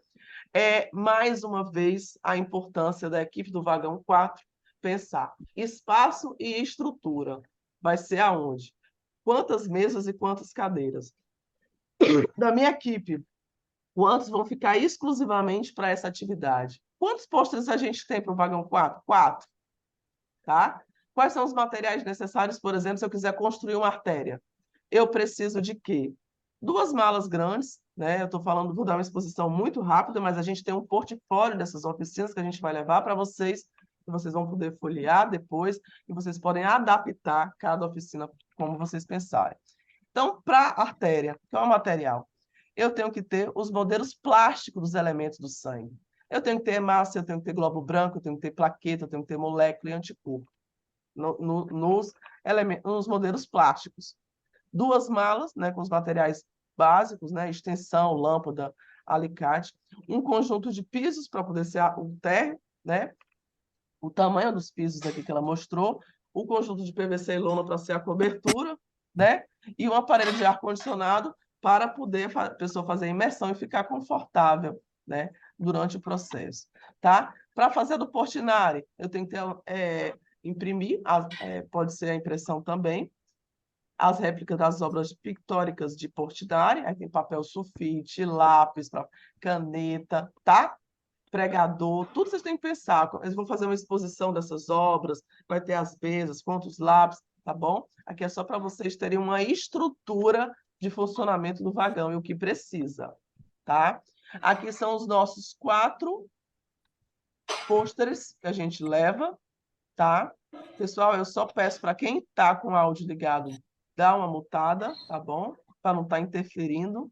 Mais uma vez, a importância da equipe do Vagão 4 pensar espaço e estrutura. Vai ser aonde? Quantas mesas e quantas cadeiras? Da minha equipe, quantos vão ficar exclusivamente para essa atividade? Quantos pôsteres a gente tem para o Vagão 4? 4. Tá? Quais são os materiais necessários, por exemplo, se eu quiser construir uma artéria? Eu preciso de quê? 2 malas grandes, né? Eu estou falando, vou dar uma exposição muito rápida, mas a gente tem um portfólio dessas oficinas que a gente vai levar para vocês, que vocês vão poder folhear depois, e vocês podem adaptar cada oficina como vocês pensarem. Então, para a artéria, que é o material, eu tenho que ter os modelos plásticos dos elementos do sangue. Eu tenho que ter hemácia, eu tenho que ter globo branco, eu tenho que ter plaqueta, eu tenho que ter molécula e anticorpo nos modelos plásticos. 2 malas, né, com os materiais básicos, né, extensão, lâmpada, alicate, um conjunto de pisos para poder ser o térreo, né, o tamanho dos pisos aqui que ela mostrou, o conjunto de PVC e lona para ser a cobertura, né, e um aparelho de ar-condicionado para poder a pessoa fazer a imersão e ficar confortável, né, durante o processo, tá? Para fazer do Portinari, eu tenho que ter, imprimir, pode ser a impressão também, as réplicas das obras pictóricas de Portinari, aí tem papel sulfite, lápis, caneta, tá? Pregador, tudo vocês têm que pensar. Eles vão fazer uma exposição dessas obras, vai ter as mesas, quantos lápis, tá bom? Aqui é só para vocês terem uma estrutura de funcionamento do vagão e o que precisa, tá? Aqui são os nossos 4 pôsteres que a gente leva, tá? Pessoal, eu só peço para quem está com o áudio ligado, dar uma mutada, tá bom? Para não estar interferindo.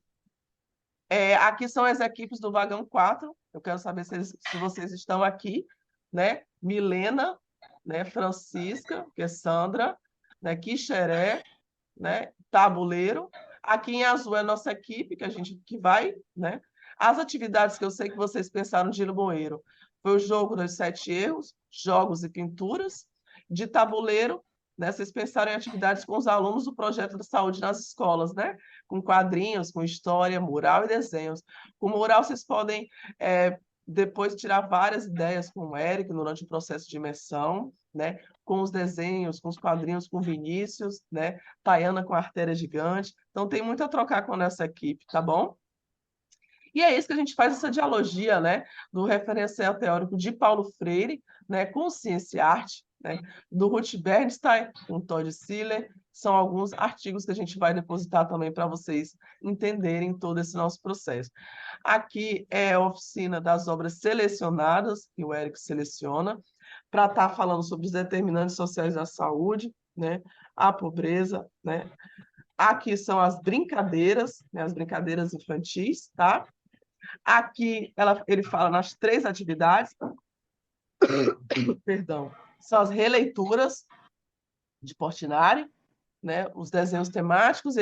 Aqui são as equipes do Vagão 4. Eu quero saber se vocês estão aqui, né? Milena, né? Francisca, que é Sandra, né? Quixeré, né? Tabuleiro. Aqui em azul é a nossa equipe, que vai, né? As atividades que eu sei que vocês pensaram de Limoeiro foi o jogo dos 7 erros, jogos e pinturas. De tabuleiro, né? Vocês pensaram em atividades com os alunos do projeto da saúde nas escolas, né? Com quadrinhos, com história, mural e desenhos. Com mural, vocês podem depois tirar várias ideias com o Eric durante o processo de imersão, né? Com os desenhos, com os quadrinhos, com Vinícius, né? Tayana com a artéria gigante. Então, tem muito a trocar com essa equipe, tá bom? E é isso que a gente faz essa dialogia, né, do referencial teórico de Paulo Freire, né, com ciência e arte, né, do Ruth Bernstein, com Todd Siller, são alguns artigos que a gente vai depositar também para vocês entenderem todo esse nosso processo. Aqui é a oficina das obras selecionadas, que o Érico seleciona, para estar falando sobre os determinantes sociais da saúde, né, a pobreza, né. Aqui são as brincadeiras, né, as brincadeiras infantis, tá? Aqui ele fala nas 3 atividades, perdão, são as releituras de Portinari, né? Os desenhos temáticos,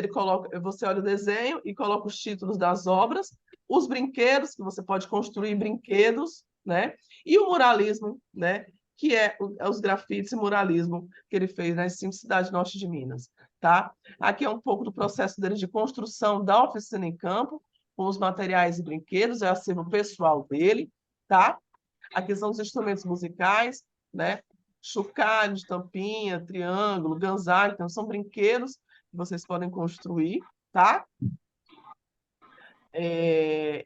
você olha o desenho e coloca os títulos das obras, os brinquedos, que você pode construir brinquedos, né? E o muralismo, né? Que é os grafites e muralismo que ele fez nas 5 cidades norte de Minas, tá? Aqui é um pouco do processo dele de construção da oficina em campo, com os materiais e brinquedos, é o acervo pessoal dele, tá? Aqui são os instrumentos musicais, né? Chocalho, tampinha, triângulo, ganzá, então são brinquedos que vocês podem construir, tá?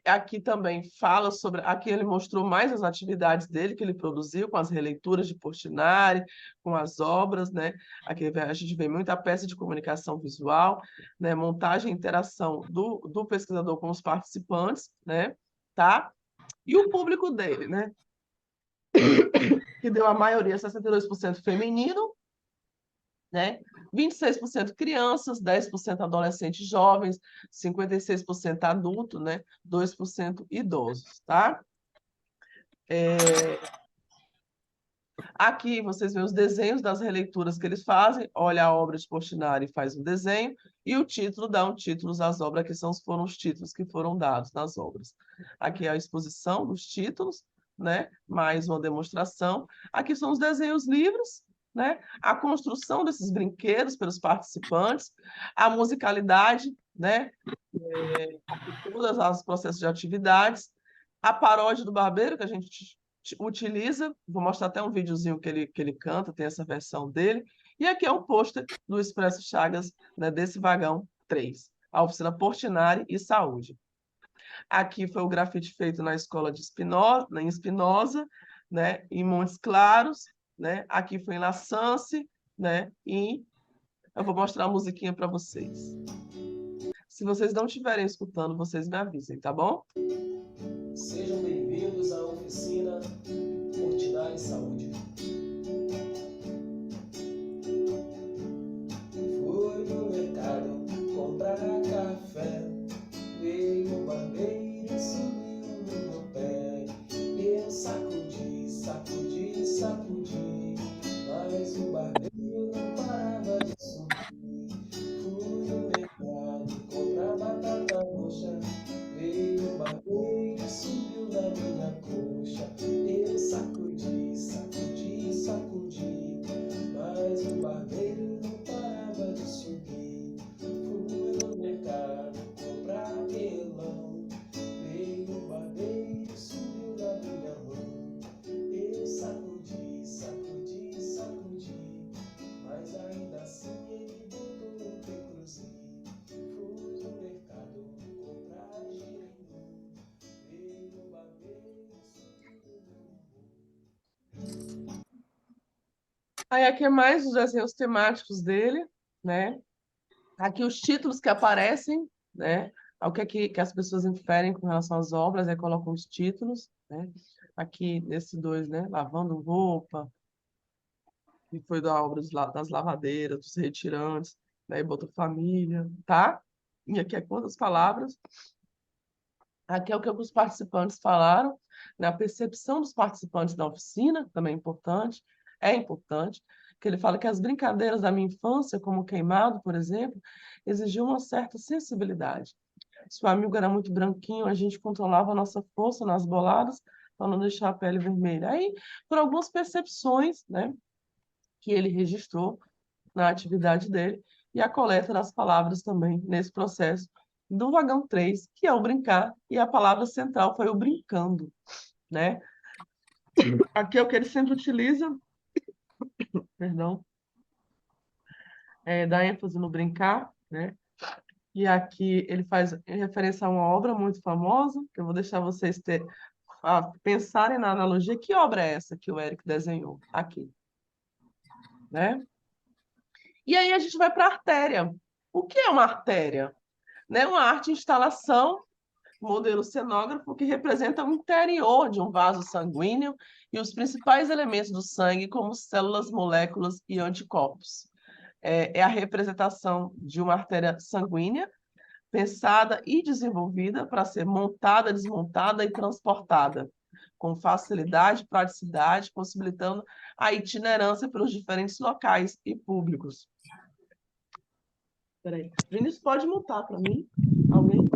Aqui também fala sobre... Aqui ele mostrou mais as atividades dele que ele produziu, com as releituras de Portinari, com as obras, né? Aqui a gente vê muita peça de comunicação visual, né? Montagem e interação do pesquisador com os participantes, né? Tá? E o público dele, né? Que deu a maioria, 62% feminino, né? 26% crianças, 10% adolescentes jovens, 56% adulto, né? 2% idosos, tá? Aqui vocês veem os desenhos das releituras que eles fazem. Olha a obra de Portinari e faz um desenho. E o título dá um título às obras, que foram os títulos que foram dados nas obras. Aqui é a exposição dos títulos, né? Mais uma demonstração. Aqui são os desenhos livres, né? A construção desses brinquedos pelos participantes, a musicalidade, né? Todos os processos de atividades, a paródia do barbeiro que a gente utiliza, vou mostrar até um videozinho que ele canta, tem essa versão dele, e aqui é um pôster do Expresso Chagas, né, desse vagão 3, a oficina Portinari e Saúde. Aqui foi o grafite feito na escola de em Espinosa, né, em Montes Claros, né, aqui foi em La Sance, né, e eu vou mostrar a musiquinha para vocês. Se vocês não estiverem escutando, vocês me avisem, tá bom? Sejam bem-vindos à oficina Portinari Saúde. Fui no mercado comprar café, veio o barbeiro e subiu no meu pé. Eu sacudi, sacudi, sacudi, mas o barbeiro não parava de subir. Fui no mercado comprar batata roxa, veio o barbeiro e subiu na minha coxa. Eu sacudi, sacudi, sacudi, mas o barbeiro não parava de subir. Fui no mercado comprar melão, veio o barbeiro e subiu na minha mão. Eu sacudi, sacudi, sacudi, mas ainda assim ele botou um pecruzinho. Fui no mercado comprar girimum, veio o barbeiro e subiu no meu umbu. Aí aqui é mais os desenhos temáticos dele, né? Aqui os títulos que aparecem, né? O que é que as pessoas inferem com relação às obras, aí colocam os títulos, né? Aqui, nesses dois, né? Lavando roupa, que foi da obra das lavadeiras, dos retirantes, né? E botou família, tá? E aqui é quantas palavras. Aqui é o que os participantes falaram, né? A percepção dos participantes da oficina, também é importante, que ele fala que as brincadeiras da minha infância, como o queimado, por exemplo, exigiam uma certa sensibilidade. Se o amigo era muito branquinho, a gente controlava a nossa força nas boladas para não deixar a pele vermelha. Aí, por algumas percepções, né, que ele registrou na atividade dele, e a coleta das palavras também nesse processo do vagão 3, que é o brincar, e a palavra central foi o brincando, né? Aqui é o que ele sempre utiliza, perdão, dá ênfase no brincar, né? E aqui ele faz referência a uma obra muito famosa, que eu vou deixar vocês pensarem na analogia. Que obra é essa que o Éric desenhou? Aqui, né? E aí a gente vai para a artéria. O que é uma artéria? Né? Uma arte de instalação, modelo cenógrafo, que representa o interior de um vaso sanguíneo e os principais elementos do sangue, como células, moléculas e anticorpos. É a representação de uma artéria sanguínea, pensada e desenvolvida para ser montada, desmontada e transportada, com facilidade e praticidade, possibilitando a itinerância pelos diferentes locais e públicos. Peraí. Vinícius, pode montar para mim? Alguém?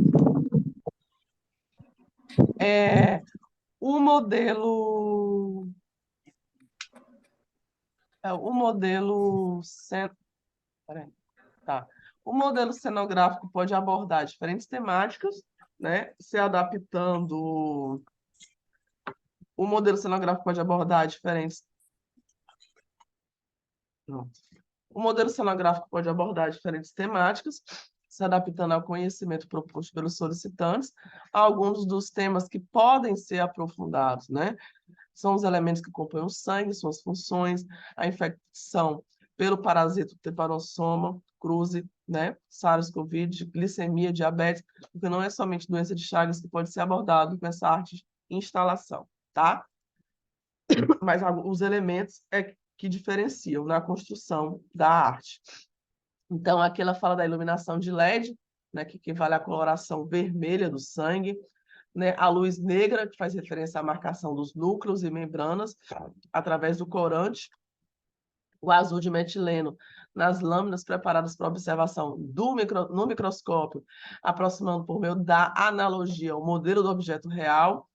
O modelo... o modelo... Peraí. Tá. O modelo cenográfico pode abordar diferentes temáticas, né? Se adaptando. O modelo cenográfico pode abordar diferentes. Não. O modelo cenográfico pode abordar diferentes temáticas, se adaptando ao conhecimento proposto pelos solicitantes. Alguns dos temas que podem ser aprofundados, né? São os elementos que compõem o sangue, suas funções, a infecção pelo parasito Trypanosoma cruzi, né? SARS-CoV, glicemia, diabetes, porque não é somente doença de Chagas que pode ser abordado com essa arte de instalação, tá? Mas os elementos que diferenciam na construção da arte. Então, aqui ela fala da iluminação de LED, né, que equivale à coloração vermelha do sangue, né? A luz negra, que faz referência à marcação dos núcleos e membranas, através do corante. O azul de metileno nas lâminas preparadas para observação no microscópio, aproximando por meio da analogia o modelo do objeto real.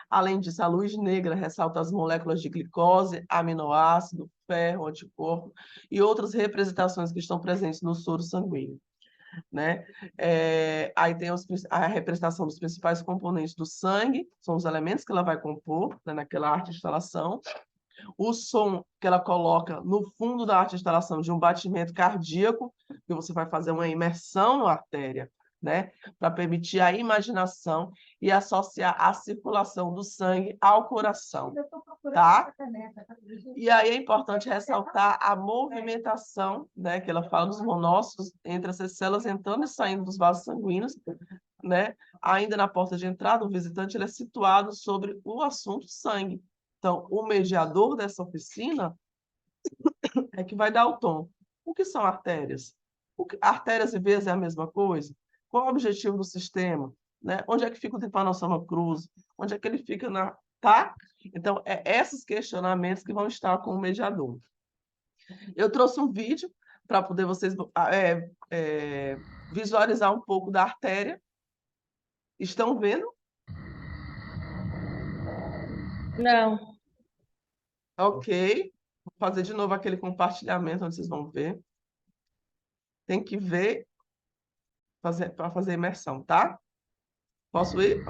Além disso, a luz negra ressalta as moléculas de glicose, aminoácido, ferro, anticorpo e outras representações que estão presentes no soro sanguíneo, né? Aí tem a representação dos principais componentes do sangue, são os elementos que ela vai compor, né, naquela arte de instalação. O som que ela coloca no fundo da arte de instalação de um batimento cardíaco, que você vai fazer uma imersão na artéria, né, para permitir a imaginação e associar a circulação do sangue ao coração, tá? E aí é importante ressaltar a movimentação, né, que ela fala dos monócitos entre essas células entrando e saindo dos vasos sanguíneos, né? Ainda na porta de entrada, o visitante ele é situado sobre o assunto sangue. Então, o mediador dessa oficina é que vai dar o tom. O que são artérias? Artérias e veias é a mesma coisa? Qual é o objetivo do sistema? Né? Onde é que fica o timpanossoma cruz? Onde é que ele fica na... Tá? Então, é esses questionamentos que vão estar com o mediador. Eu trouxe um vídeo para poder vocês visualizar um pouco da artéria. Estão vendo? Não. Ok. Vou fazer de novo aquele compartilhamento onde vocês vão ver. Tem que ver para fazer imersão, tá? Posso ir?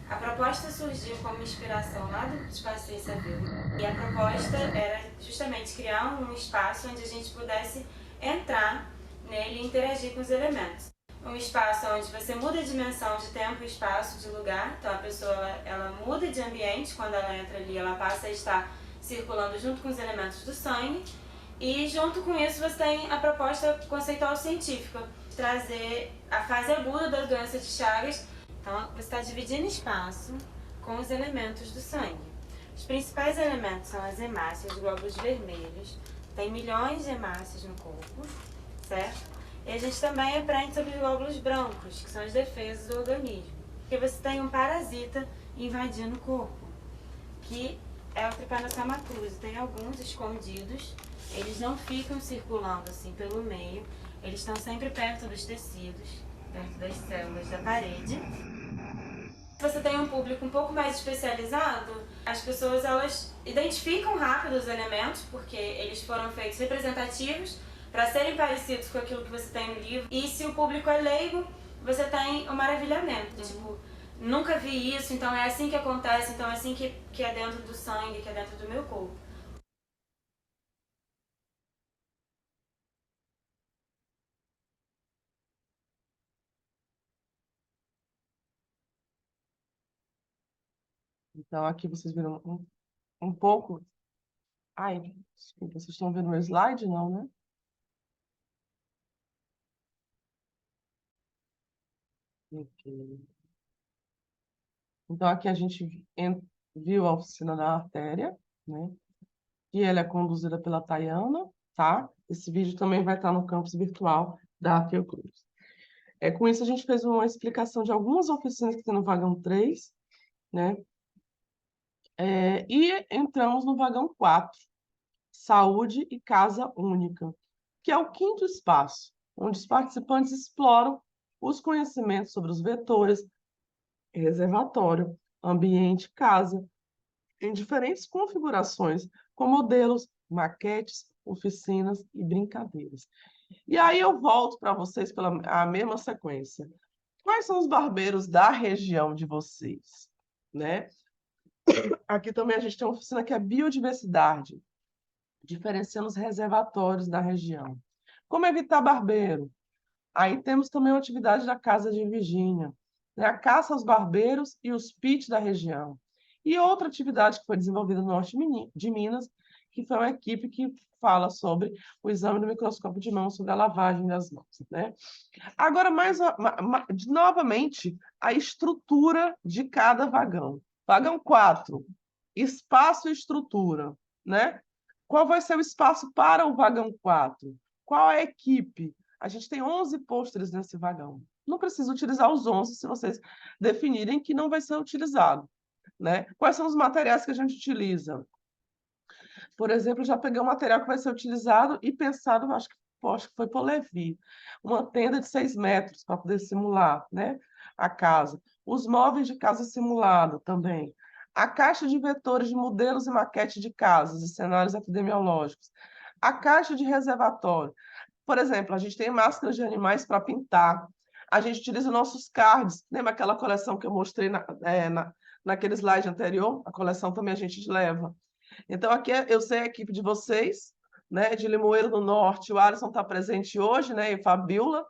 A proposta surgiu como inspiração lá do Espaço Ciência Viva. E a proposta era justamente criar um espaço onde a gente pudesse entrar nele e interagir com os elementos. Um espaço onde você muda a dimensão de tempo, espaço, de lugar. Então a pessoa ela muda de ambiente quando ela entra ali, ela passa a estar circulando junto com os elementos do sangue. E junto com isso você tem a proposta conceitual científica, trazer a fase aguda da doença de Chagas. Então você está dividindo espaço com os elementos do sangue. Os principais elementos são as hemácias, os glóbulos vermelhos. Tem milhões de hemácias no corpo, certo? E a gente também aprende sobre os glóbulos brancos, que são as defesas do organismo. Porque você tem um parasita invadindo o corpo, que é o Trypanosoma cruzi. Tem alguns escondidos, eles não ficam circulando assim pelo meio, eles estão sempre perto dos tecidos, perto das células da parede. Se você tem um público um pouco mais especializado, as pessoas elas identificam rápido os elementos, porque eles foram feitos representativos, para serem parecidos com aquilo que você tem no livro. E se o público é leigo, você tem o maravilhamento. Tipo, nunca vi isso, então é assim que acontece, então é assim que é dentro do sangue, que é dentro do meu corpo. Então, aqui vocês viram um pouco... Ai, desculpa, vocês estão vendo o meu slide? Não, né? Ok. Então, aqui a gente viu a oficina da artéria, né? E ela é conduzida pela Tayana, tá? Esse vídeo também vai estar no campus virtual da Fiocruz. Com isso, a gente fez uma explicação de algumas oficinas que tem no vagão 3, né? E entramos no vagão 4, Saúde e Casa Única, que é o quinto espaço, onde os participantes exploram os conhecimentos sobre os vetores, reservatório, ambiente, casa, em diferentes configurações, com modelos, maquetes, oficinas e brincadeiras. E aí eu volto para vocês pela a mesma sequência. Quais são os barbeiros da região de vocês, né? Aqui também a gente tem uma oficina que é biodiversidade, diferenciando os reservatórios da região. Como evitar barbeiro? Aí temos também uma atividade da Casa de Virgínia, né? A caça aos barbeiros e os pits da região. E outra atividade que foi desenvolvida no norte de Minas, que foi uma equipe que fala sobre o exame do microscópio de mão, sobre a lavagem das mãos, né? Agora, novamente, a estrutura de cada vagão. Vagão 4, espaço e estrutura, né? Qual vai ser o espaço para o vagão 4? Qual é a equipe? A gente tem 11 pôsteres nesse vagão, não precisa utilizar os 11 se vocês definirem que não vai ser utilizado, né? Quais são os materiais que a gente utiliza? Por exemplo, eu já peguei um material que vai ser utilizado e pensado, acho que foi por Levi, uma tenda de 6 metros para poder simular, né, a casa. Os móveis de casa simulado também. A caixa de vetores de modelos e maquete de casas e cenários epidemiológicos. A caixa de reservatório. Por exemplo, a gente tem máscaras de animais para pintar. A gente utiliza nossos cards. Lembra aquela coleção que eu mostrei naquele slide anterior? A coleção também a gente leva. Então, aqui eu sei a equipe de vocês, né, de Limoeiro do Norte, o Alisson está presente hoje, né, e Fabiola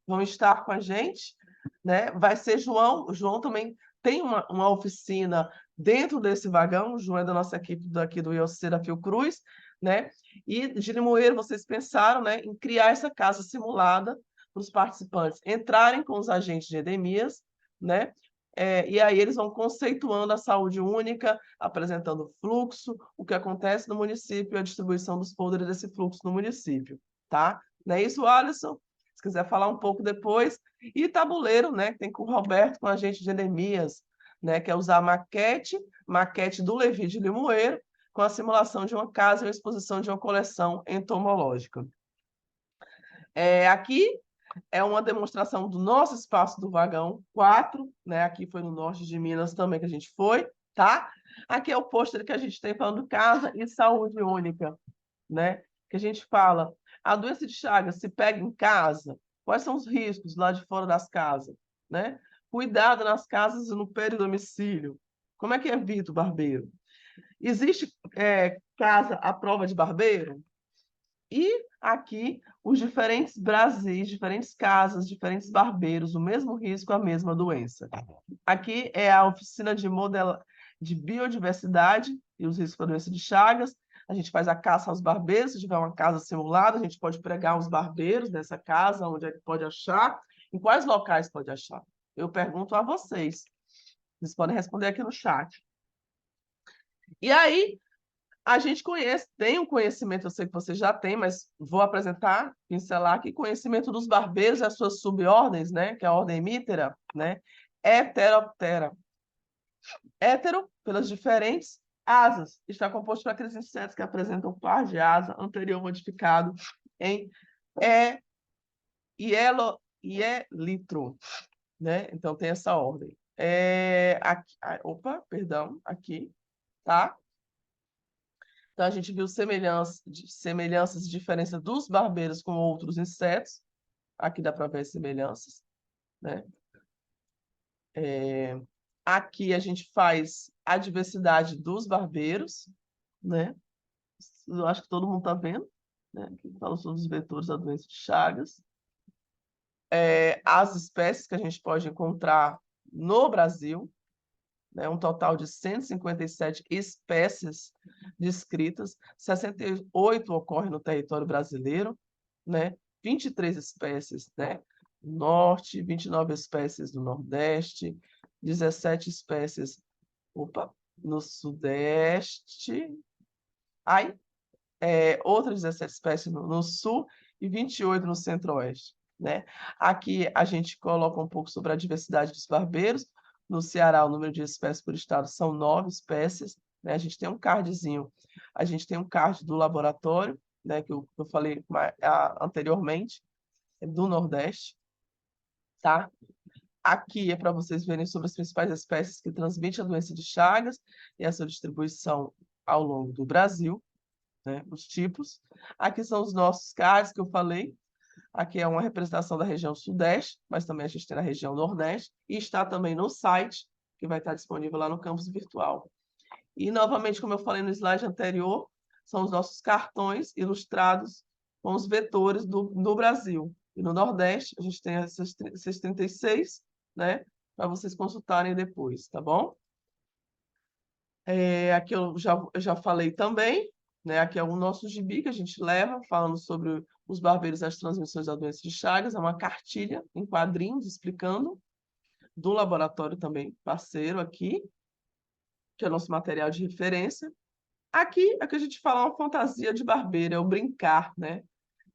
vão estar com a gente, né, vai ser João, o João também tem uma oficina dentro desse vagão, o João é da nossa equipe daqui do IOC da Fiocruz, né, e de Limoeiro vocês pensaram, né, em criar essa casa simulada para os participantes entrarem com os agentes de endemias, né, e aí eles vão conceituando a saúde única, apresentando o fluxo, o que acontece no município e a distribuição dos folders desse fluxo no município, tá? Não é isso, Alisson? Se quiser falar um pouco depois. E tabuleiro, né? Tem com o Roberto, com a gente de endemias, né? Que é usar a maquete do Levi de Limoeiro, com a simulação de uma casa e a exposição de uma coleção entomológica. Aqui é uma demonstração do nosso espaço do vagão 4, né? Aqui foi no norte de Minas também que a gente foi, tá? Aqui é o pôster que a gente tem falando casa e saúde única, né? Que a gente fala, a doença de Chagas se pega em casa, quais são os riscos lá de fora das casas, né? Cuidado nas casas e no peridomicílio. Como é que evita o barbeiro? Existe casa à prova de barbeiro? E aqui, os diferentes Brasis, diferentes casas, diferentes barbeiros, o mesmo risco, a mesma doença. Aqui é a oficina de biodiversidade e os riscos da doença de Chagas. A gente faz a caça aos barbeiros, se tiver uma casa simulada, a gente pode pregar os barbeiros nessa casa, onde é que pode achar, em quais locais pode achar. Eu pergunto a vocês. Vocês podem responder aqui no chat. E aí, a gente tem um conhecimento, eu sei que você já tem, mas vou apresentar, pincelar aqui, conhecimento dos barbeiros e as suas subordens, né? Que é a ordem Mítera, né? Heteroptera. Hétero, pelas diferentes asas, está composto por aqueles insetos que apresentam par de asa anterior modificado em hielitro, né? Então tem essa ordem. Aqui, tá? Então, a gente viu semelhanças e diferenças dos barbeiros com outros insetos. Aqui dá para ver as semelhanças, né? Aqui a gente faz a diversidade dos barbeiros, né? Eu acho que todo mundo está vendo, né? Aqui fala sobre os vetores da doença de Chagas. As espécies que a gente pode encontrar no Brasil, né, um total de 157 espécies descritas, 68 ocorrem no território brasileiro, né, 23 espécies, né, no norte, 29 espécies no nordeste, 17 espécies no sudeste, outras 17 espécies no sul e 28 no centro-oeste, né? Aqui a gente coloca um pouco sobre a diversidade dos barbeiros. No Ceará, o número de espécies por estado são 9 espécies, né? A gente tem um cardzinho, a gente tem um card do laboratório, né, que eu falei anteriormente, do Nordeste, tá? Aqui é para vocês verem sobre as principais espécies que transmitem a doença de Chagas e a sua distribuição ao longo do Brasil, né? Os tipos. Aqui são os nossos cards que eu falei. Aqui é uma representação da região Sudeste, mas também a gente tem na região Nordeste, e está também no site, que vai estar disponível lá no campus virtual. E, novamente, como eu falei no slide anterior, são os nossos cartões ilustrados com os vetores do Brasil. E no Nordeste, a gente tem esses 36, né, para vocês consultarem depois, tá bom? Aqui eu já falei também, né? Aqui é o nosso gibi que a gente leva, falando sobre os barbeiros e as transmissões da doença de Chagas. É uma cartilha em quadrinhos explicando, do laboratório também parceiro aqui, que é o nosso material de referência. Aqui é que a gente fala uma fantasia de barbeiro, é o brincar, né?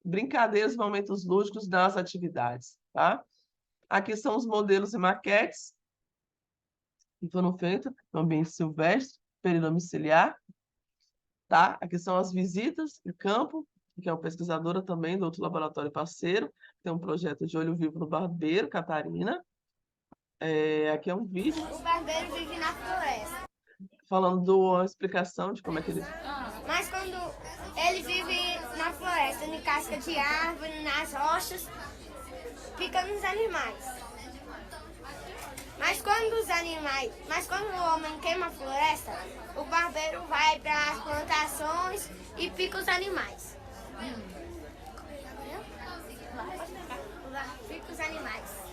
Brincadeiras e momentos lúdicos nas atividades, tá? Aqui são os modelos e maquetes que foram feitos no ambiente silvestre, peridomiciliar, tá? Aqui são as visitas em campo, que é uma pesquisadora também do outro laboratório parceiro, tem um projeto de olho vivo no Barbeiro, Catarina. Aqui é um vídeo O barbeiro vive na floresta. falando de uma explicação de como é que ele... Mas quando ele vive na floresta, em casca de árvore, nas rochas, picando os animais. Mas quando o homem queima a floresta, o barbeiro vai para as plantações e pica os animais. Pica os animais.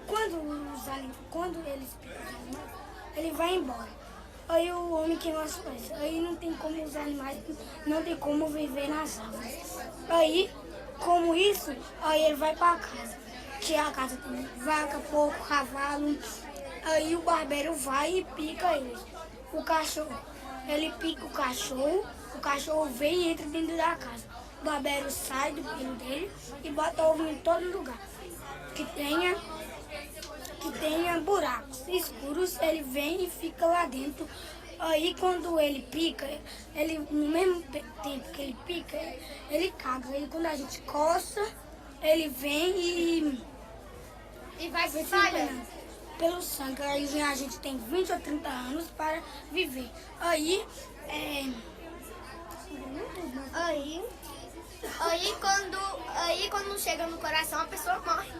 Quando eles picam os animais, ele vai embora. Aí o homem queima as coisas. Aí não tem como os animais, não tem como viver nas árvores. Aí, como isso, aí ele vai para casa. Que a casa tem vaca, porco, cavalo. Aí o barbeiro vai e pica eles. O cachorro, ele pica o cachorro vem e entra dentro da casa. O barbeiro sai do pelo dele e bota ovo em todo lugar. Que tenha buracos escuros, ele vem e fica lá dentro. Aí quando ele pica, no mesmo tempo que ele pica, ele caga. Aí quando a gente coça, ele vem e vai se espalhando pelo sangue. Aí a gente tem 20 ou 30 anos para viver. Aí quando chega no coração, a pessoa morre.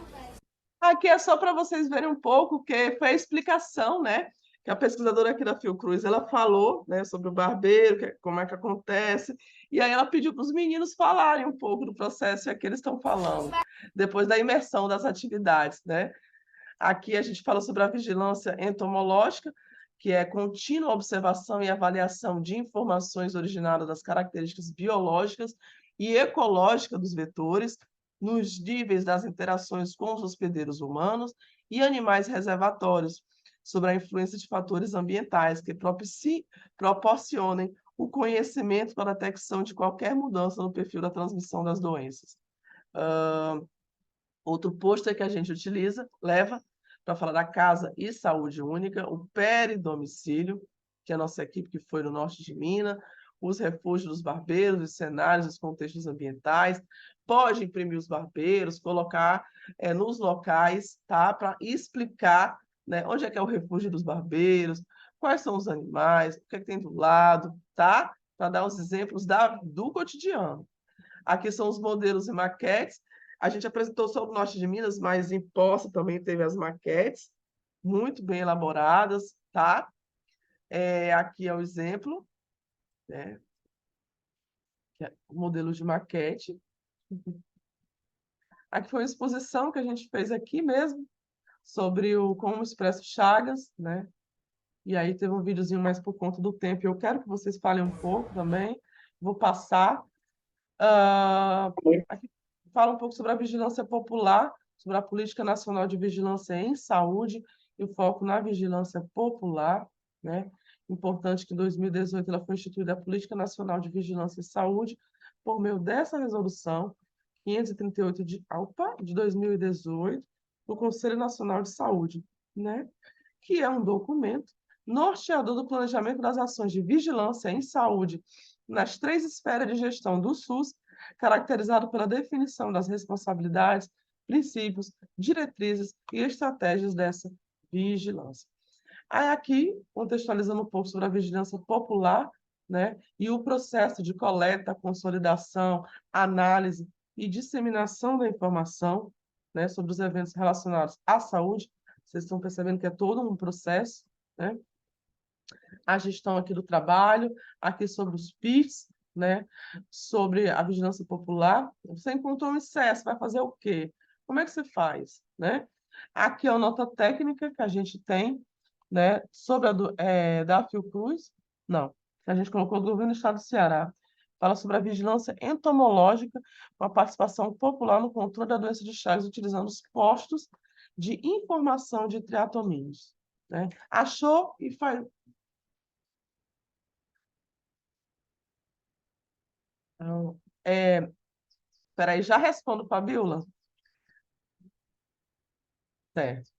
Aqui é só para vocês verem um pouco, que foi a explicação, né? Que a pesquisadora aqui da Fiocruz, ela falou, né, sobre o barbeiro, como é que acontece, e aí ela pediu para os meninos falarem um pouco do processo, e aqui eles estão falando, depois da imersão das atividades, né? Aqui a gente fala sobre a vigilância entomológica, que é contínua observação e avaliação de informações originadas das características biológicas e ecológicas dos vetores, nos níveis das interações com os hospedeiros humanos e animais reservatórios, sobre a influência de fatores ambientais que proporcionem o conhecimento para a detecção de qualquer mudança no perfil da transmissão das doenças. Outro pôster que a gente leva para falar da Casa e Saúde Única, o peridomicílio, que é a nossa equipe que foi no norte de Minas, os refúgios dos barbeiros, os cenários, os contextos ambientais, pode imprimir os barbeiros, colocar nos locais, tá? Para explicar, né, onde é que é o refúgio dos barbeiros, quais são os animais, o que é que tem do lado, tá? Para dar os exemplos do cotidiano. Aqui são os modelos e maquetes. A gente apresentou só o norte de Minas, mas em Poça também teve as maquetes, muito bem elaboradas, tá? Aqui é o exemplo, né? Que é o modelo de maquete. Aqui foi uma exposição que a gente fez aqui mesmo, sobre como Expresso Chagas, né? E aí teve um videozinho mais por conta do tempo. Eu quero que vocês falem um pouco também. Vou passar. Aqui fala um pouco sobre a vigilância popular, sobre a Política Nacional de Vigilância em Saúde e o foco na vigilância popular, né? Importante que em 2018 ela foi instituída a Política Nacional de Vigilância em Saúde por meio dessa resolução 538 de 2018 do Conselho Nacional de Saúde, né? Que é um documento norteador do planejamento das ações de vigilância em saúde nas 3 esferas de gestão do SUS, caracterizado pela definição das responsabilidades, princípios, diretrizes e estratégias dessa vigilância. Aí aqui, contextualizando um pouco sobre a vigilância popular, né, e o processo de coleta, consolidação, análise e disseminação da informação, né, sobre os eventos relacionados à saúde. Vocês estão percebendo que é todo um processo, né? A gestão aqui do trabalho, aqui sobre os PITs, né? Sobre a vigilância popular. Você encontrou um excesso, vai fazer o quê? Como é que você faz, né? Aqui é a nota técnica que a gente tem, né? Sobre da Fiocruz, não, a gente colocou do governo do estado do Ceará. Fala sobre a vigilância entomológica com a participação popular no controle da doença de Chagas, utilizando os postos de informação de triatomíneos, né? Achou e faz. Então, peraí, já respondo, Fabiola. Certo.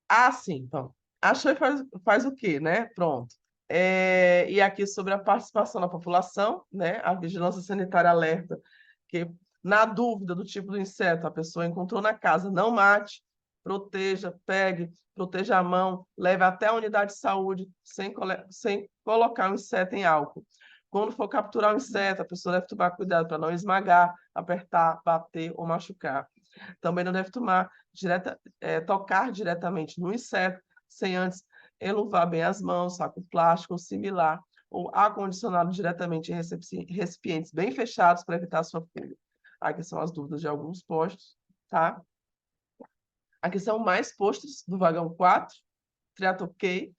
Ah, sim, então. Achou e faz o quê, né? Pronto. E aqui sobre a participação da população, né? A vigilância sanitária alerta que, na dúvida do tipo do inseto, a pessoa encontrou na casa, não mate, proteja, pegue, proteja a mão, leve até a unidade de saúde sem colocar o inseto em álcool. Quando for capturar o inseto, a pessoa deve tomar cuidado para não esmagar, apertar, bater ou machucar. Também não deve tocar diretamente no inseto, sem antes enluvar bem as mãos, saco plástico ou similar, ou acondicionado diretamente em recipientes bem fechados para evitar sua fuga. Aqui são as dúvidas de alguns postos, tá? Aqui são mais postos do vagão 4, Triatoquei,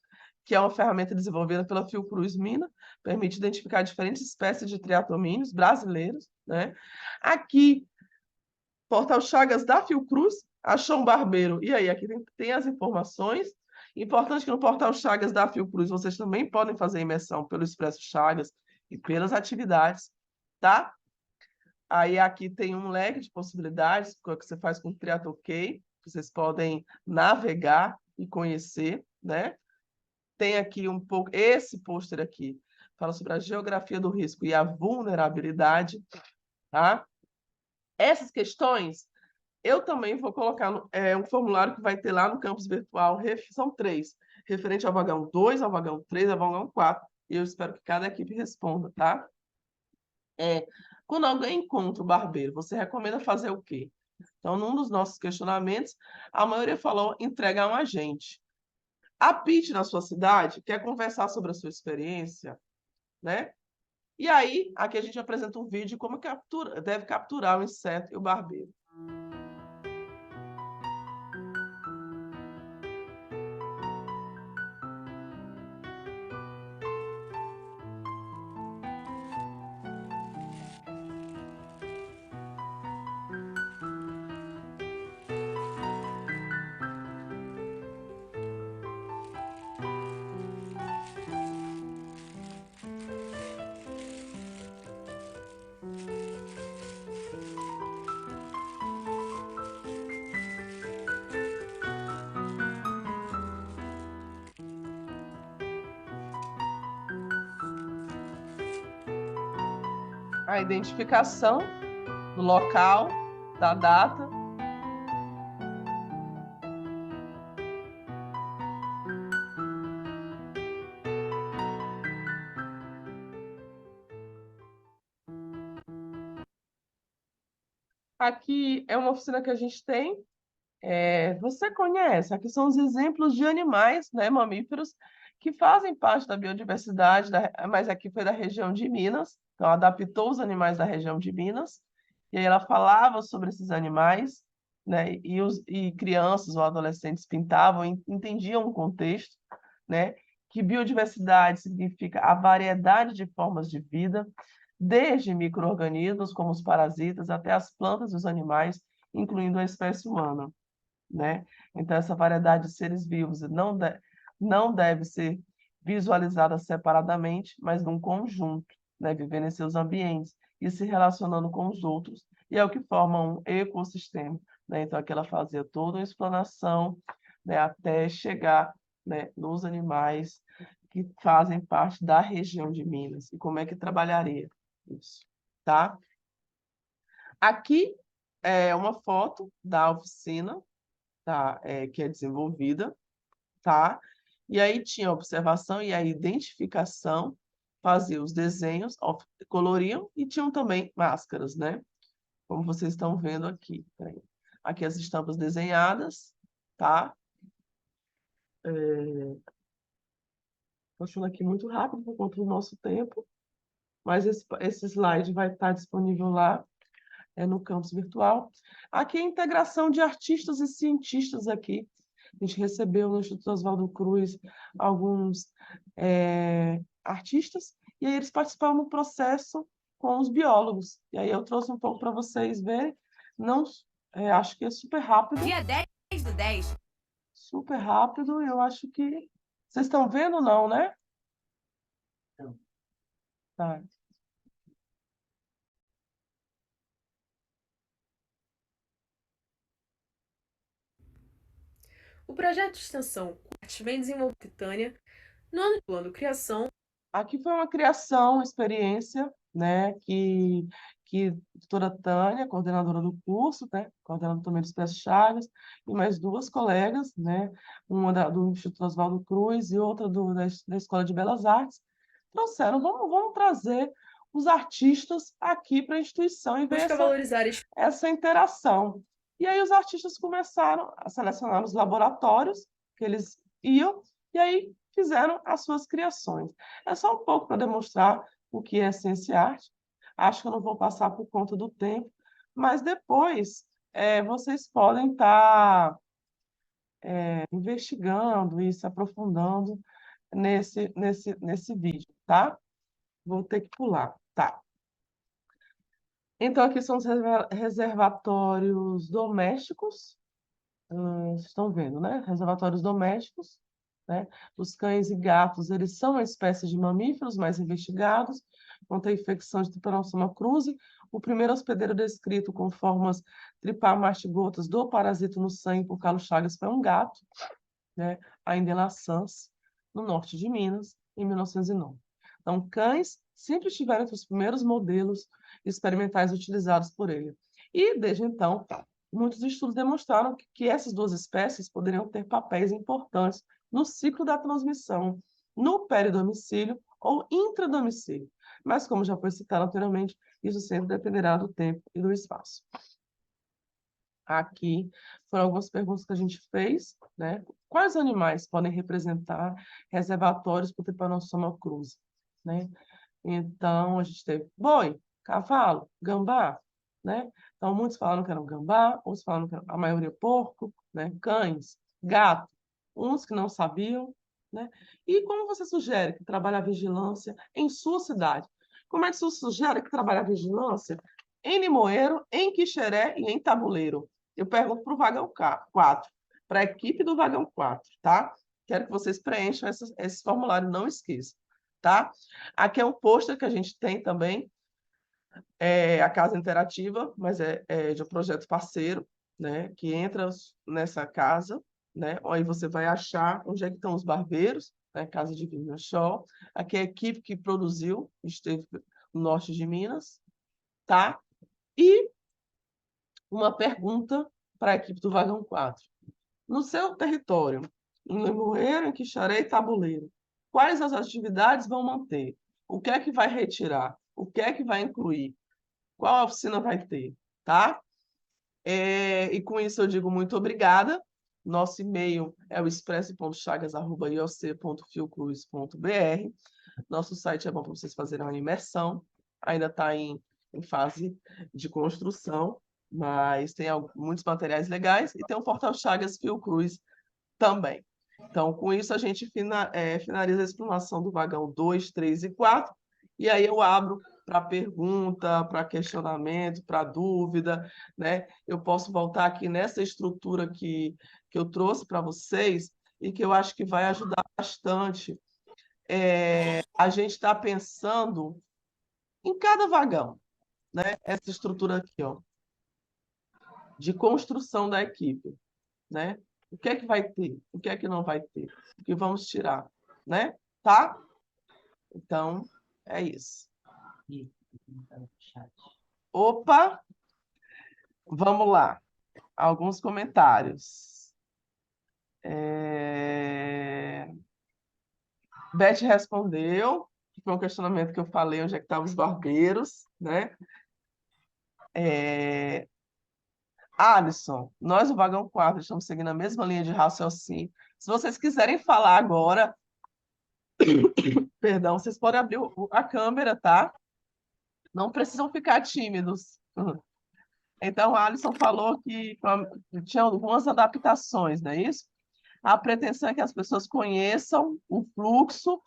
que é uma ferramenta desenvolvida pela Fiocruz Minas, permite identificar diferentes espécies de triatomíneos brasileiros, né? Aqui, Portal Chagas da Fiocruz, achou um barbeiro. E aí, aqui tem as informações. Importante que no Portal Chagas da Fiocruz vocês também podem fazer imersão pelo Expresso Chagas e pelas atividades, tá? Aí aqui tem um leque de possibilidades, que você faz com o Triatoquei, que vocês podem navegar e conhecer, né? Tem aqui um pouco, esse pôster aqui, fala sobre a geografia do risco e a vulnerabilidade, tá? Essas questões, eu também vou colocar um formulário que vai ter lá no campus virtual, são 3, referente ao vagão 2, ao vagão 3, ao vagão 4, e eu espero que cada equipe responda, tá? Quando alguém encontra o barbeiro, você recomenda fazer o quê? Então, num dos nossos questionamentos, a maioria falou entregar um agente. A PIT na sua cidade quer conversar sobre a sua experiência, né? E aí, aqui a gente apresenta um vídeo de como deve capturar o inseto e o barbeiro. A identificação do local, da data. Aqui é uma oficina que a gente tem. Você conhece? Aqui são os exemplos de animais, né, mamíferos, que fazem parte da biodiversidade, mas aqui foi da região de Minas, então adaptou os animais da região de Minas, e aí ela falava sobre esses animais, né, e crianças ou adolescentes pintavam e entendiam o contexto, né, que biodiversidade significa a variedade de formas de vida, desde micro-organismos, como os parasitas, até as plantas e os animais, incluindo a espécie humana, né? Então, essa variedade de seres vivos não deve ser visualizada separadamente, mas num conjunto, né? Vivendo em seus ambientes e se relacionando com os outros, e é o que forma um ecossistema, né? Então, aqui ela fazia toda uma explanação, né? Até chegar, né? Nos animais que fazem parte da região de Minas, e como é que trabalharia isso, tá? Aqui é uma foto da oficina, tá? Que é desenvolvida, tá? E aí tinha a observação e a identificação, fazia os desenhos, coloriam e tinham também máscaras, né? Como vocês estão vendo aqui. Peraí. Aqui as estampas desenhadas, tá? Estou aqui muito rápido por conta do nosso tempo, mas esse slide vai estar disponível lá no campus virtual. Aqui é a integração de artistas e cientistas aqui. A gente recebeu no Instituto Oswaldo Cruz alguns artistas, e aí eles participaram no processo com os biólogos. E aí eu trouxe um pouco para vocês verem. Não, acho que é super rápido. Dia 10/10. Super rápido, eu acho que... Vocês estão vendo, não, né? Tá. O projeto de extensão CURT vem desenvolvendo Titânia no ano do plano criação. Aqui foi uma criação, experiência, né, que a doutora Tânia, coordenadora do curso, né, coordenadora também do Expresso Chagas, e mais duas colegas, né, uma do Instituto Oswaldo Cruz e outra da Escola de Belas Artes, trouxeram, vamos trazer os artistas aqui para a instituição e ver Busca valorizar essa interação. E aí os artistas começaram a selecionar os laboratórios que eles iam, e aí fizeram as suas criações. É só um pouco para demonstrar o que é Ciência e Arte. Acho que eu não vou passar por conta do tempo, mas depois vocês podem estar investigando e se aprofundando nesse vídeo, tá? Vou ter que pular, tá? Então, aqui são os reservatórios domésticos. Vocês estão vendo, né? Reservatórios domésticos, né? Os cães e gatos, eles são uma espécie de mamíferos mais investigados, contra a infecção de Trypanosoma cruzi. O primeiro hospedeiro descrito com formas triparmastigotas do parasito no sangue por Carlos Chagas foi um gato, né? Ainda em La Sance, no norte de Minas, em 1909. Então, cães sempre estiveram entre os primeiros modelos experimentais utilizados por ele. E, desde então, muitos estudos demonstraram que essas duas espécies poderiam ter papéis importantes no ciclo da transmissão, no peridomicílio ou intradomicílio. Mas, como já foi citado anteriormente, isso sempre dependerá do tempo e do espaço. Aqui foram algumas perguntas que a gente fez, né? Quais animais podem representar reservatórios para o Trypanosoma cruzi, né? Então, a gente teve boi, cavalo, gambá, né? Então, muitos falaram que eram gambá, outros falaram que a maioria porco, né? Cães, gato, uns que não sabiam, né? E como você sugere que trabalhe a vigilância em sua cidade? Como é que você sugere que trabalhe a vigilância em Limoeiro, em Quixeré e em Tabuleiro? Eu pergunto para o vagão 4, para a equipe do vagão 4, tá? Quero que vocês preencham esse formulário, não esqueçam, tá? Aqui é um pôster que a gente tem também, a Casa Interativa, mas é de um projeto parceiro, né? Que entra nessa casa, né? Aí você vai achar onde é que estão os barbeiros, né? Casa de Vivian Shaw. Aqui é a equipe que produziu, esteve no norte de Minas, tá? E uma pergunta para a equipe do Vagão 4. No seu território, em Limoeiro, em Quixaré e Tabuleiro, quais as atividades vão manter? O que é que vai retirar? O que é que vai incluir? Qual a oficina vai ter? Tá? E com isso eu digo muito obrigada. Nosso e-mail é o expresso.chagas@ioc.fiocruz.br. Nosso site é bom para vocês fazerem uma imersão. Ainda está em fase de construção, mas tem muitos materiais legais e tem o portal Chagas Fiocruz também. Então, com isso, a gente finaliza a explanação do vagão 2, 3 e 4, e aí eu abro para pergunta, para questionamento, para dúvida, né? Eu posso voltar aqui nessa estrutura que eu trouxe para vocês e que eu acho que vai ajudar bastante. A gente está pensando em cada vagão, né? Essa estrutura aqui, ó, de construção da equipe, né? O que é que vai ter? O que é que não vai ter? O que vamos tirar, né? Tá? Então, é isso. Opa! Vamos lá. Alguns comentários. Beth respondeu, que foi um questionamento que eu falei, onde é que estavam os barbeiros, né? Alisson, nós, o Vagão 4, estamos seguindo a mesma linha de raciocínio. Se vocês quiserem falar agora, perdão, vocês podem abrir a câmera, tá? Não precisam ficar tímidos. Então, a Alisson falou que tinha algumas adaptações, não é isso? A pretensão é que as pessoas conheçam o fluxo,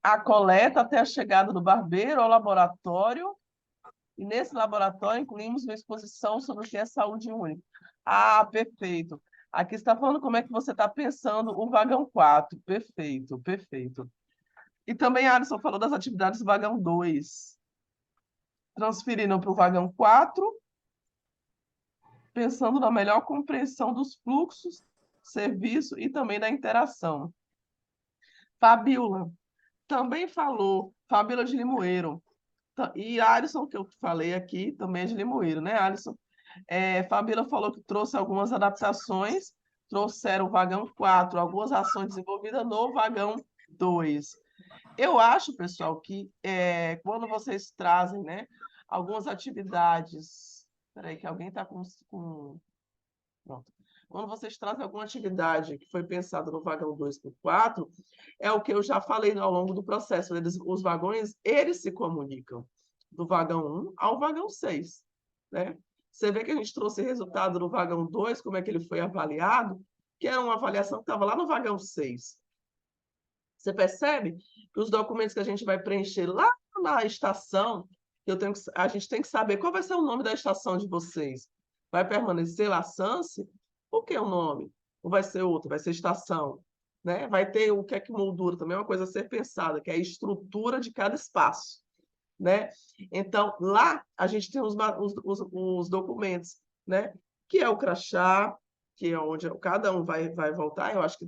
a coleta até a chegada do barbeiro ao laboratório, e nesse laboratório incluímos uma exposição sobre o que é saúde única. Ah, perfeito. Aqui está falando como é que você está pensando o vagão 4. Perfeito, perfeito. E também a Alisson falou das atividades do vagão 2. Transferiram para o vagão 4, pensando na melhor compreensão dos fluxos serviço e também da interação. Fabíola também falou, Fabíola de Limoeiro. E Alisson, que eu falei aqui, também é de Limoeiro, né, Alisson? Fabíola falou que trouxe algumas adaptações, trouxeram o vagão 4, algumas ações desenvolvidas no vagão 2. Eu acho, pessoal, que quando vocês trazem, né, algumas atividades. Espera aí, que alguém está com. Pronto. Quando vocês trazem alguma atividade que foi pensada no vagão 2 por 4, é o que eu já falei ao longo do processo. Os vagões, eles se comunicam do vagão 1 ao vagão 6, né? Você vê que a gente trouxe resultado no vagão 2, como é que ele foi avaliado, que era uma avaliação que estava lá no vagão 6. Você percebe que os documentos que a gente vai preencher lá na estação, a gente tem que saber qual vai ser o nome da estação de vocês. Vai permanecer lá Sanse? Por que o nome? Ou vai ser outro? Vai ser estação? Né? Vai ter o que é que moldura, também é uma coisa a ser pensada, que é a estrutura de cada espaço. Né? Então, lá a gente tem os documentos, né? Que é o crachá, que é onde cada um vai voltar. Eu acho que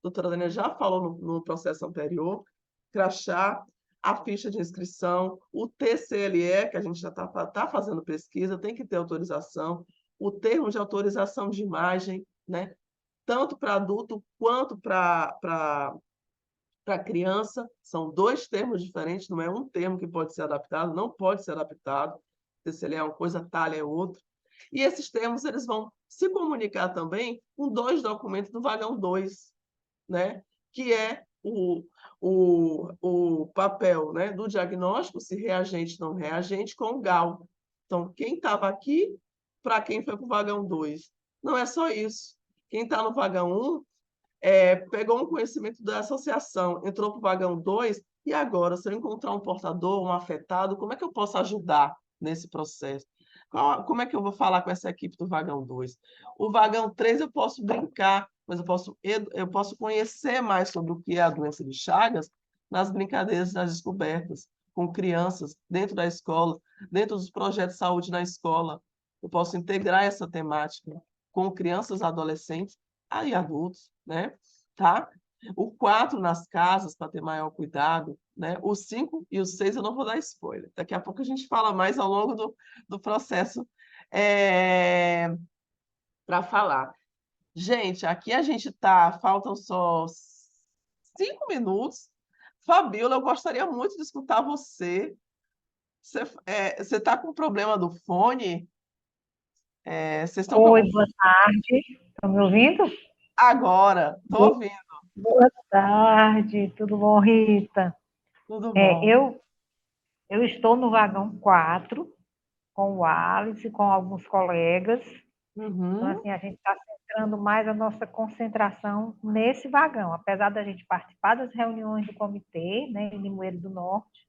doutora Tânia já falou no processo anterior, crachá, a ficha de inscrição, o TCLE, que a gente já tá fazendo pesquisa, tem que ter autorização, o termo de autorização de imagem, né? Tanto para adulto quanto para criança, são 2 termos diferentes, não é um termo que pode ser adaptado, não pode ser adaptado, TCLE é uma coisa, talha é outra. E esses termos eles vão se comunicar também com 2 documentos do vagão 2, né? Que é o papel, né, do diagnóstico, se reagente ou não reagente, com o GAU. Então, quem estava aqui, para quem foi para o vagão 2. Não é só isso. Quem está no vagão 1 pegou um conhecimento da associação, entrou para o vagão 2, e agora, se eu encontrar um portador, um afetado, como é que eu posso ajudar nesse processo? Como é que eu vou falar com essa equipe do vagão 2? O vagão 3 eu posso brincar, mas eu posso conhecer mais sobre o que é a doença de Chagas nas brincadeiras, nas descobertas, com crianças, dentro da escola, dentro dos projetos de saúde na escola. Eu posso integrar essa temática com crianças, adolescentes e adultos, né? Tá? O 4 nas casas, para ter maior cuidado, né? O 5 e o 6 eu não vou dar spoiler. Daqui a pouco a gente fala mais ao longo do processo para falar. Gente, aqui a gente faltam só 5 minutos. Fabíola, eu gostaria muito de escutar você. Você está com problema do fone? Vocês estão Oi, boa tarde. Estão me ouvindo? Agora, estou ouvindo. Boa tarde, tudo bom, Rita? Tudo bom. Eu estou no vagão 4, com o Alice, com alguns colegas. Então, assim, a gente está centrando mais a nossa concentração nesse vagão, apesar da gente participar das reuniões do comitê, né, em Limoeiro do Norte,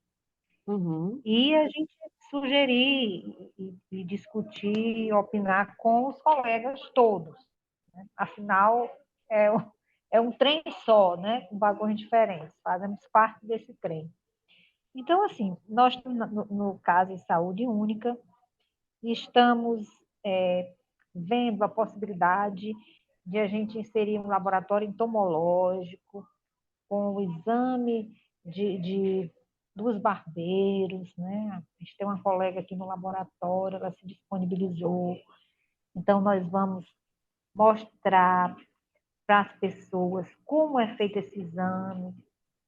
e a gente sugerir e discutir, opinar com os colegas todos. Né? Afinal, é um trem só, né, com vagões diferentes, fazemos parte desse trem. Então, assim, nós, no caso de saúde única, estamos vendo a possibilidade de a gente inserir um laboratório entomológico com o exame dos barbeiros, né? A gente tem uma colega aqui no laboratório, ela se disponibilizou. Então, nós vamos mostrar para as pessoas como é feito esse exame,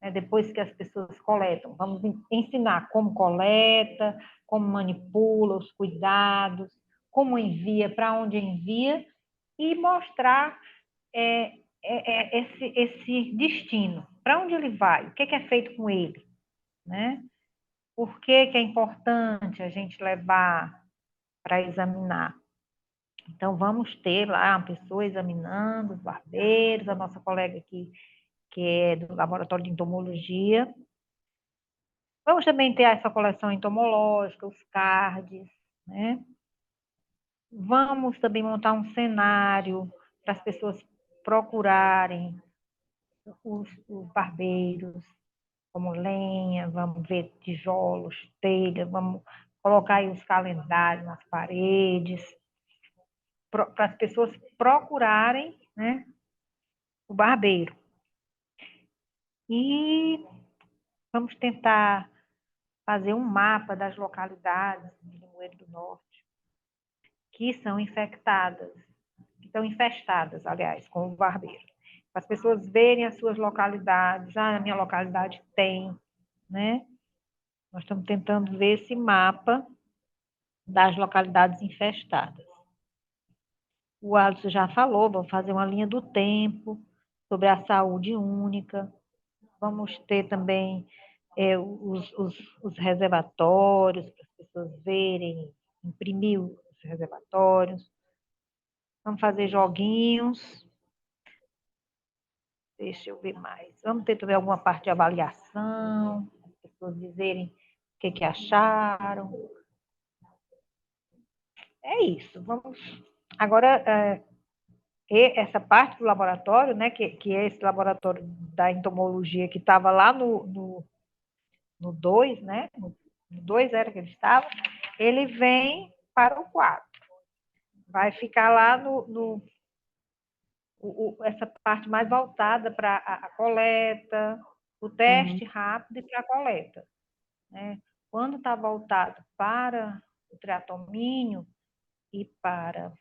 né? Depois que as pessoas coletam. Vamos ensinar como coleta, como manipula, os cuidados, como envia, para onde envia, e mostrar esse destino, para onde ele vai, o que é feito com ele, né? Por que é importante a gente levar para examinar. Então, vamos ter lá uma pessoa examinando os barbeiros, a nossa colega aqui, que é do Laboratório de Entomologia. Vamos também ter essa coleção entomológica, os cards, né? Vamos também montar um cenário para as pessoas procurarem os barbeiros, como lenha, vamos ver tijolos, telha, vamos colocar aí os calendários nas paredes, para as pessoas procurarem, né? O barbeiro. E vamos tentar fazer um mapa das localidades de Limoeiro do Norte que são infectadas, que estão infestadas, aliás, com o barbeiro. Para as pessoas verem as suas localidades, na minha localidade tem, né? Nós estamos tentando ver esse mapa das localidades infestadas. O Alisson já falou, vamos fazer uma linha do tempo sobre a saúde única. Vamos ter também os reservatórios, para as pessoas verem, imprimir os reservatórios. Vamos fazer joguinhos. Deixa eu ver mais. Vamos ter também alguma parte de avaliação, as pessoas dizerem o que acharam. É isso. Vamos. Agora, essa parte do laboratório, né, que é esse laboratório da entomologia que estava lá no 2, né? No 2 era que ele estava, ele vem para o 4. Vai ficar lá essa parte mais voltada para a coleta, o teste rápido e para a coleta, né? Quando está voltado para o triatomínio e para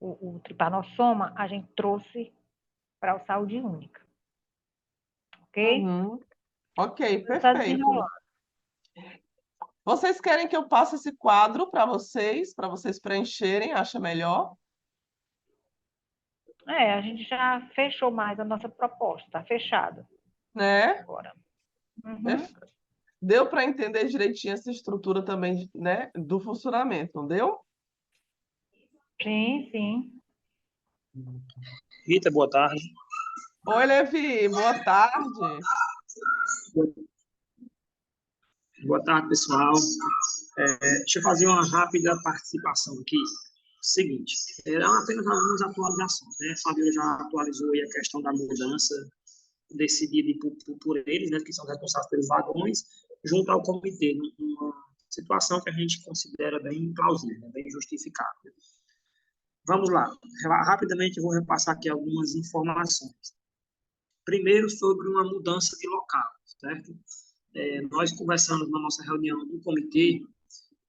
o tripanossoma, a gente trouxe para o saúde única. Ok? Ok, Tá perfeito. desenrolando. Vocês querem que eu passe esse quadro para vocês preencherem? Acha melhor? A gente já fechou mais a nossa proposta, está fechada. Né? Agora. Deu para entender direitinho essa estrutura também, né, do funcionamento, não deu? Sim, sim. Rita, boa tarde. Oi, Levi, boa tarde. Boa tarde, pessoal. Deixa eu fazer uma rápida participação aqui. Seguinte, eram apenas algumas atualizações, né? A Fabiola já atualizou aí a questão da mudança decidida por eles, né, que são responsáveis pelos vagões, junto ao comitê, numa situação que a gente considera bem plausível, né, bem justificável. Vamos lá, rapidamente eu vou repassar aqui algumas informações. Primeiro, sobre uma mudança de local, certo? Nós conversamos na nossa reunião do comitê,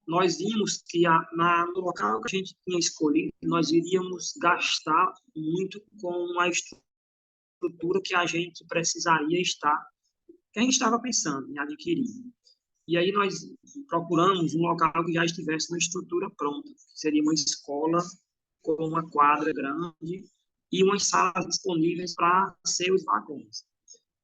nós vimos que no local que a gente tinha escolhido, nós iríamos gastar muito com a estrutura que a gente precisaria estar, que a gente estava pensando em adquirir. E aí nós procuramos um local que já estivesse uma estrutura pronta, que seria uma escola com uma quadra grande e umas salas disponíveis para ser os vagões.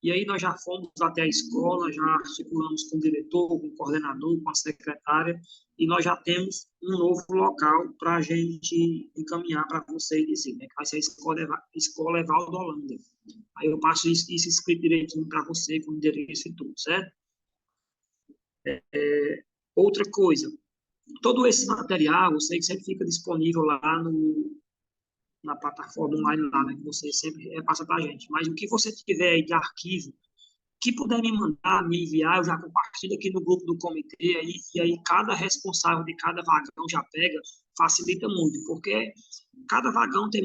E aí nós já fomos até a escola, já articulamos com o diretor, com o coordenador, com a secretária, e nós já temos um novo local para a gente encaminhar para vocês dizer, né, que vai ser a Escola Evaldo Holanda. Aí eu passo isso escrito direitinho para você, com o endereço e tudo, certo? Outra coisa, todo esse material, eu sei que sempre fica disponível lá na plataforma online lá, né, que você sempre passa para a gente. Mas o que você tiver aí de arquivo, que puder me mandar, me enviar, eu já compartilho aqui no grupo do comitê, e aí cada responsável de cada vagão já pega, facilita muito, porque cada vagão tem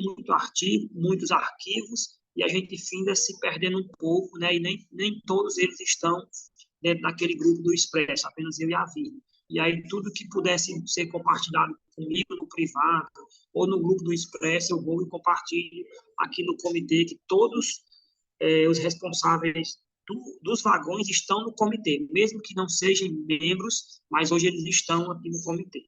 muitos arquivos, e a gente finda se perdendo um pouco, né, e nem todos eles estão dentro daquele grupo do Expresso, apenas eu e a Vida. E aí tudo que pudesse ser compartilhado comigo no privado ou no grupo do Expresso, eu vou e compartilho aqui no comitê, que todos os responsáveis dos vagões estão no comitê, mesmo que não sejam membros, mas hoje eles estão aqui no comitê.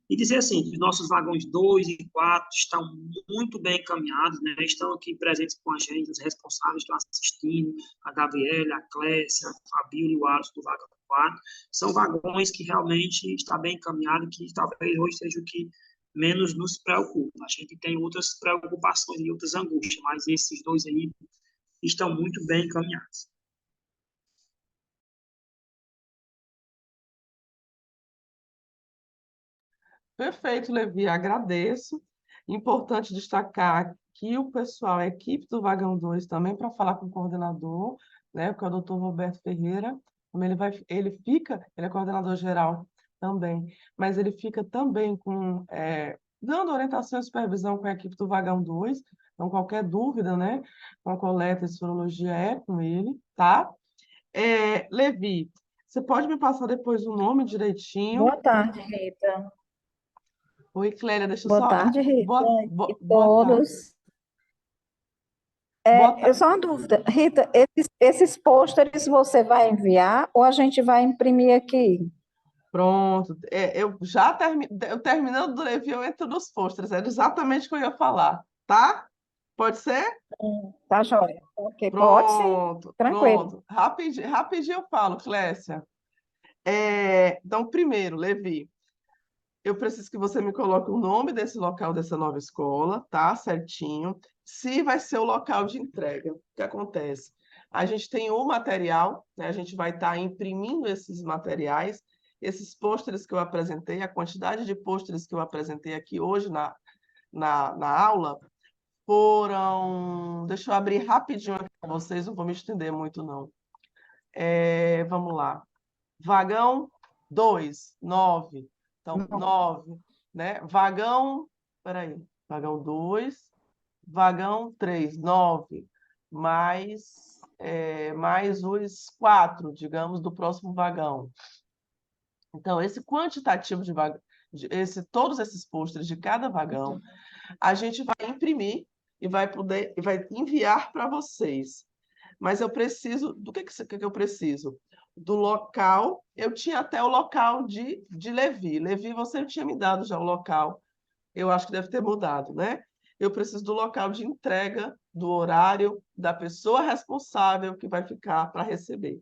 E dizer assim, que os nossos vagões 2 e 4 estão muito bem encaminhados, né? Estão aqui presentes com a gente, os responsáveis estão assistindo, a Gabriela, a Clécia, a Fabíola e o Alisson do vagão 4. São vagões que realmente está bem encaminhado, que talvez hoje seja o que menos nos preocupa. A gente tem outras preocupações e outras angústias, mas esses dois aí estão muito bem encaminhados. Perfeito, Levi, agradeço. Importante destacar que o pessoal, a equipe do Vagão 2 também para falar com o coordenador, né, que é o doutor Roberto Ferreira, também ele é coordenador geral também, mas ele fica também com dando orientação e supervisão com a equipe do Vagão 2. Então, qualquer dúvida, né, com a coleta de sorologia é com ele, tá? Levi, você pode me passar depois o nome direitinho? Boa tarde, Rita. Oi, Clélia, deixa eu Boa só... tarde, Rita, Boa, e boa tarde. todos. Boa Só uma dúvida. Rita, esses pôsteres você vai enviar ou a gente vai imprimir aqui? Pronto. Eu terminando do Levi, eu entro nos pôsteres. Era exatamente o que eu ia falar, tá? Pode ser? Tá joia. Ok, pode sim. Pronto, Tranquilo. pronto. Rapidinho, rapidinho eu falo, Clécia. Então, primeiro, Levi, eu preciso que você me coloque o nome desse local dessa nova escola, tá? Certinho. Se vai ser o local de entrega. O que acontece? A gente tem o material, né? A gente vai estar imprimindo esses materiais, esses pôsteres que eu apresentei, a quantidade de pôsteres que eu apresentei aqui hoje na aula foram... Deixa eu abrir rapidinho aqui para vocês, não vou me estender muito, não. Vamos lá. Vagão 2, 9. Então, 9, né? Peraí. Vagão 2, vagão 3, 9. Mais os 4, digamos, do próximo vagão. Então, esse quantitativo de vagão, todos esses pôsteres de cada vagão, a gente vai imprimir e vai enviar para vocês. Mas eu preciso... Do que eu preciso? Do local. Eu tinha até o local de Levi. Levi, você tinha me dado já o local. Eu acho que deve ter mudado, né? Eu preciso do local de entrega, do horário, da pessoa responsável que vai ficar para receber,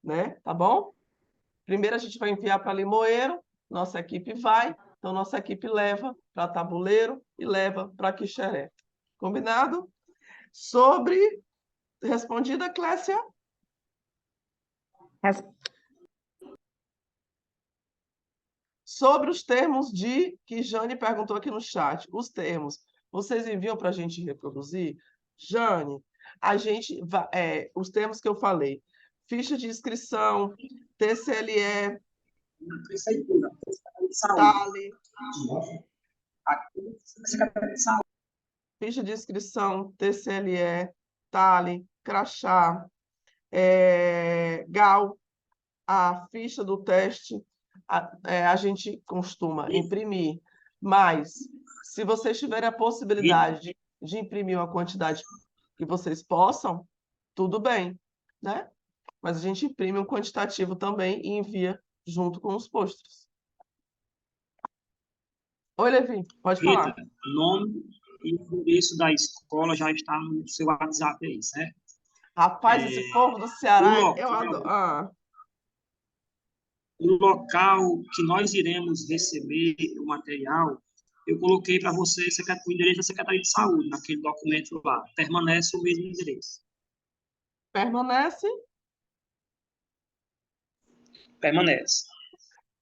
né? Tá bom? Primeiro a gente vai enviar para Limoeiro, nossa equipe vai, então nossa equipe leva para Tabuleiro e leva para Quixeré. Combinado? Respondida, Clécia? Sobre os termos que Jane perguntou aqui no chat. Os termos, vocês enviam para a gente reproduzir? Jane, os termos que eu falei. Ficha de inscrição, TCLE, TALI, ficha de inscrição, TCLE, TALI, crachá, GAL, a ficha do teste, a gente costuma imprimir, mas se vocês tiverem a possibilidade de imprimir uma quantidade que vocês possam, tudo bem, né? Mas a gente imprime um quantitativo também e envia junto com os pôsteres. Oi, Levi, pode falar. Rita, nome e endereço da escola já está no seu WhatsApp aí, certo? Rapaz, esse povo do Ceará, eu adoro. O local que nós iremos receber o material, eu coloquei para vocês o endereço da Secretaria de Saúde, naquele documento lá. Permanece o mesmo endereço. Permanece? Permanece.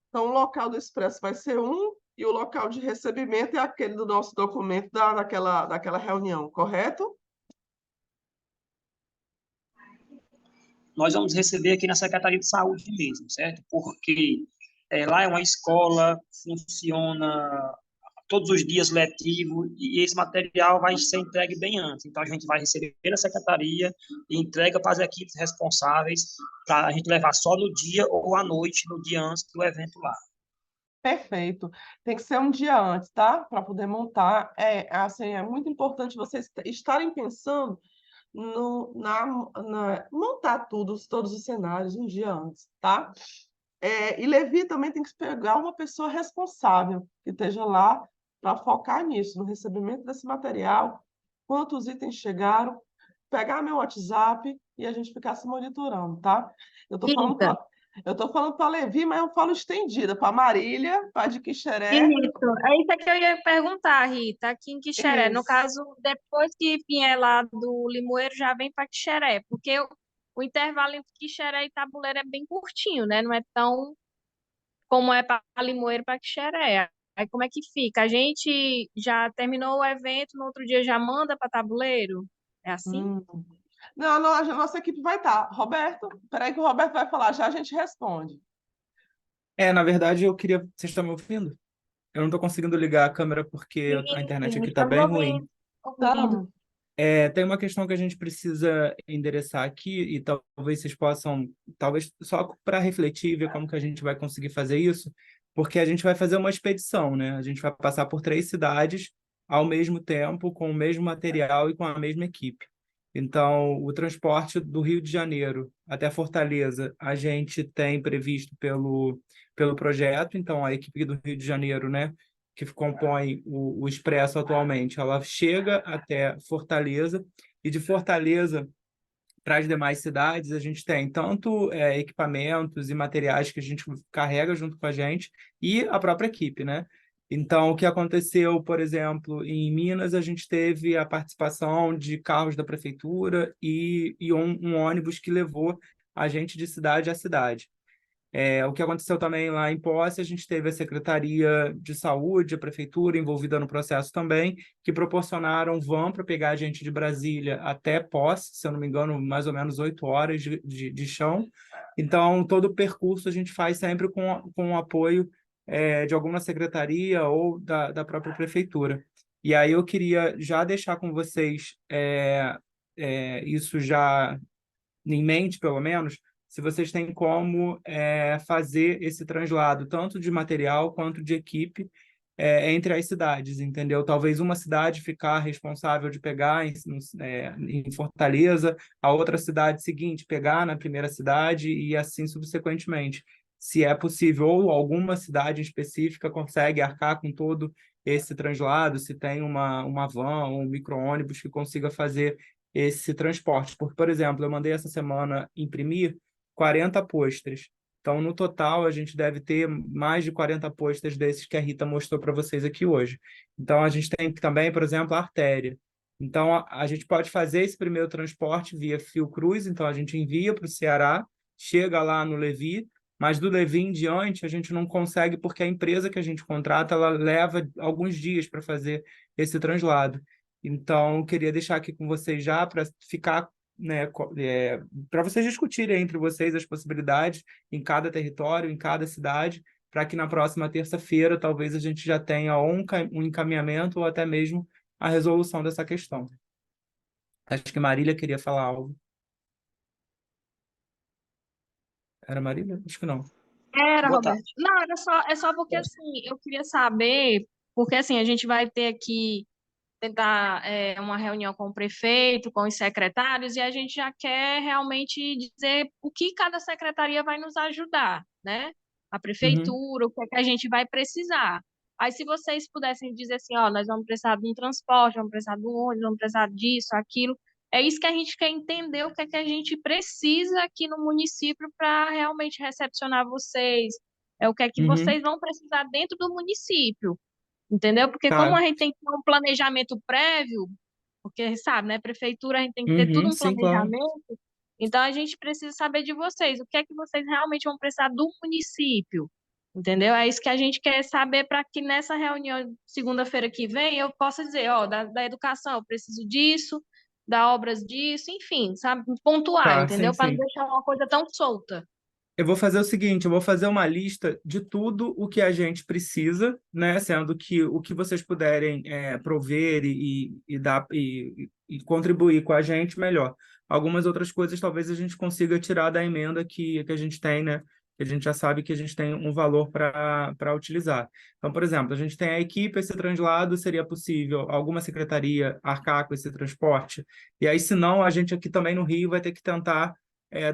Então, o local do Expresso vai ser um e o local de recebimento é aquele do nosso documento daquela reunião, correto? Nós vamos receber aqui na Secretaria de Saúde mesmo, certo? Porque lá é uma escola, funciona todos os dias letivo e esse material vai ser entregue bem antes. Então, a gente vai receber na secretaria e entrega para as equipes responsáveis para a gente levar só no dia ou à noite, no dia antes do evento lá. Perfeito. Tem que ser um dia antes, tá? Para poder montar. É muito importante vocês estarem pensando montar todos os cenários um dia antes, tá? E Levi também tem que pegar uma pessoa responsável que esteja lá para focar nisso, no recebimento desse material, quantos itens chegaram, pegar meu WhatsApp e a gente ficar se monitorando, tá? Eu estou falando para Levi, mas eu falo estendida, para Marília, para de Quixeré. Isso, é isso que eu ia perguntar, Rita, aqui em Quixeré. No caso, depois que vier lá do Limoeiro, já vem para Quixeré, porque o intervalo entre Quixeré e Tabuleiro é bem curtinho, né? Não é tão como é para Limoeiro para Quixeré. Aí como é que fica? A gente já terminou o evento, no outro dia já manda para Tabuleiro? É assim? Não, a nossa equipe vai estar. Roberto, peraí que o Roberto vai falar, já a gente responde. Na verdade, eu queria... Vocês estão me ouvindo? Eu não estou conseguindo ligar a câmera porque a internet aqui está bem ruim. Tá. Tem uma questão que a gente precisa endereçar aqui e talvez vocês possam, talvez só para refletir e ver como que a gente vai conseguir fazer isso, porque a gente vai fazer uma expedição, né? A gente vai passar por 3 cidades ao mesmo tempo, com o mesmo material e com a mesma equipe. Então, o transporte do Rio de Janeiro até Fortaleza, a gente tem previsto pelo projeto, então a equipe do Rio de Janeiro, né? Que compõe o Expresso atualmente, ela chega até Fortaleza, e de Fortaleza para as demais cidades, a gente tem tanto equipamentos e materiais que a gente carrega junto com a gente, e a própria equipe, né? Então, o que aconteceu, por exemplo, em Minas, a gente teve a participação de carros da prefeitura e um ônibus que levou a gente de cidade a cidade. O que aconteceu também lá em Posse, a gente teve a Secretaria de Saúde, a Prefeitura envolvida no processo também, que proporcionaram van para pegar a gente de Brasília até Posse, se eu não me engano, mais ou menos 8 horas de chão. Então, todo o percurso a gente faz sempre com o apoio de alguma secretaria ou da própria Prefeitura. E aí eu queria já deixar com vocês isso já em mente, pelo menos, se vocês têm como fazer esse translado, tanto de material quanto de equipe, entre as cidades, entendeu? Talvez uma cidade ficar responsável de pegar em Fortaleza, a outra cidade seguinte pegar na primeira cidade e assim subsequentemente. Se é possível, ou alguma cidade específica consegue arcar com todo esse translado, se tem uma van ou um micro-ônibus que consiga fazer esse transporte. Porque, por exemplo, eu mandei essa semana imprimir 40 pôsteres. Então, no total, a gente deve ter mais de 40 pôsteres desses que a Rita mostrou para vocês aqui hoje. Então, a gente tem também, por exemplo, a artéria. Então, a gente pode fazer esse primeiro transporte via Fiocruz, então a gente envia para o Ceará, chega lá no Levi, mas do Levi em diante a gente não consegue porque a empresa que a gente contrata, ela leva alguns dias para fazer esse translado. Então, eu queria deixar aqui com vocês já para ficar, né, para vocês discutirem entre vocês as possibilidades em cada território, em cada cidade, para que na próxima terça-feira talvez a gente já tenha um encaminhamento ou até mesmo a resolução dessa questão. Acho que Marília queria falar algo. Era Marília? Acho que não. Era, Boa tarde. Roberto. Não, é só porque assim, eu queria saber, porque assim, a gente vai ter aqui tentar uma reunião com o prefeito, com os secretários, e a gente já quer realmente dizer o que cada secretaria vai nos ajudar, né? A prefeitura, o que é que a gente vai precisar. Aí, se vocês pudessem dizer assim, ó, nós vamos precisar de um transporte, vamos precisar de um ônibus, vamos precisar disso, aquilo, é isso que a gente quer entender, o que é que a gente precisa aqui no município para realmente recepcionar vocês, o que é que vocês vão precisar dentro do município. Entendeu? Porque como Tá. a gente tem que ter um planejamento prévio, porque sabe, né, prefeitura, a gente tem que ter tudo um Sim, claro. planejamento, então a gente precisa saber de vocês, o que é que vocês realmente vão precisar do município, entendeu? É isso que a gente quer saber para que nessa reunião, segunda-feira que vem, eu possa dizer, ó, da educação eu preciso disso, da obras disso, enfim, sabe, pontuar, Tá, sim, entendeu? Para não sim. deixar uma coisa tão solta. Eu vou fazer o seguinte, eu vou fazer uma lista de tudo o que a gente precisa, né? Sendo que o que vocês puderem prover e dar e contribuir com a gente, melhor. Algumas outras coisas talvez a gente consiga tirar da emenda que a gente tem, né? Que a gente já sabe que a gente tem um valor para utilizar. Então, por exemplo, a gente tem a equipe, esse translado, seria possível alguma secretaria arcar com esse transporte? E aí, se não, a gente aqui também no Rio vai ter que tentar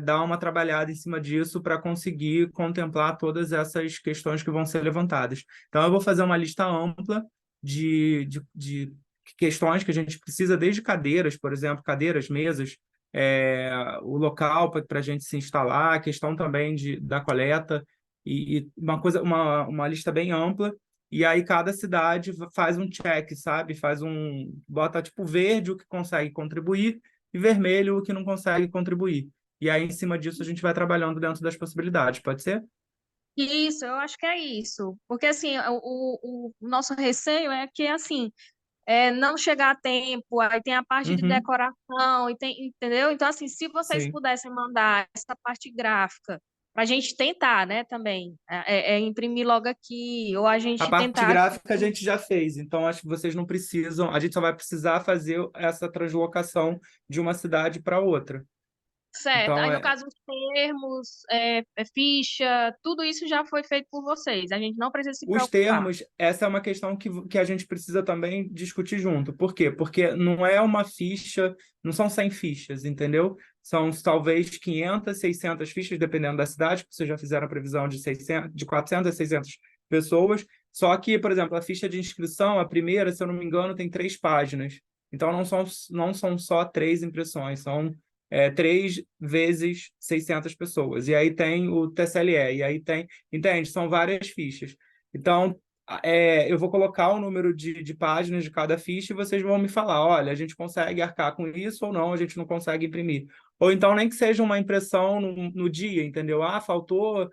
dar uma trabalhada em cima disso para conseguir contemplar todas essas questões que vão ser levantadas. Então, eu vou fazer uma lista ampla de questões que a gente precisa, desde cadeiras, por exemplo, cadeiras, mesas, o local para a gente se instalar, a questão também da coleta, e uma lista bem ampla, e aí cada cidade faz um check, sabe? Bota tipo verde o que consegue contribuir e vermelho o que não consegue contribuir. E aí, em cima disso, a gente vai trabalhando dentro das possibilidades, pode ser? Isso, eu acho que é isso. Porque, assim, o nosso receio é que, assim, não chegar a tempo, aí tem a parte de decoração, entendeu? Então, assim, se vocês Sim. pudessem mandar essa parte gráfica para a gente tentar, né, também, imprimir logo aqui, ou a A gente parte tentar... gráfica a gente já fez, então acho que vocês não precisam, a gente só vai precisar fazer essa translocação de uma cidade para outra. Certo. Então, Aí, no caso, os termos, ficha, tudo isso já foi feito por vocês. A gente não precisa se os preocupar. termos, essa é uma questão que a gente precisa também discutir junto. Por quê? Porque não é uma ficha, não são 100 fichas, entendeu? São talvez 500, 600 fichas, dependendo da cidade, porque vocês já fizeram a previsão de 400 a 600 pessoas. Só que, por exemplo, a ficha de inscrição, a primeira, se eu não me engano, tem 3 páginas. Então, não são só 3 impressões, são 3 vezes 600 pessoas. E aí tem o TSLE, e aí tem... Entende? São várias fichas. Então, eu vou colocar o número de páginas de cada ficha e vocês vão me falar, olha, a gente consegue arcar com isso ou não, a gente não consegue imprimir. Ou então, nem que seja uma impressão no dia, entendeu? Ah, faltou,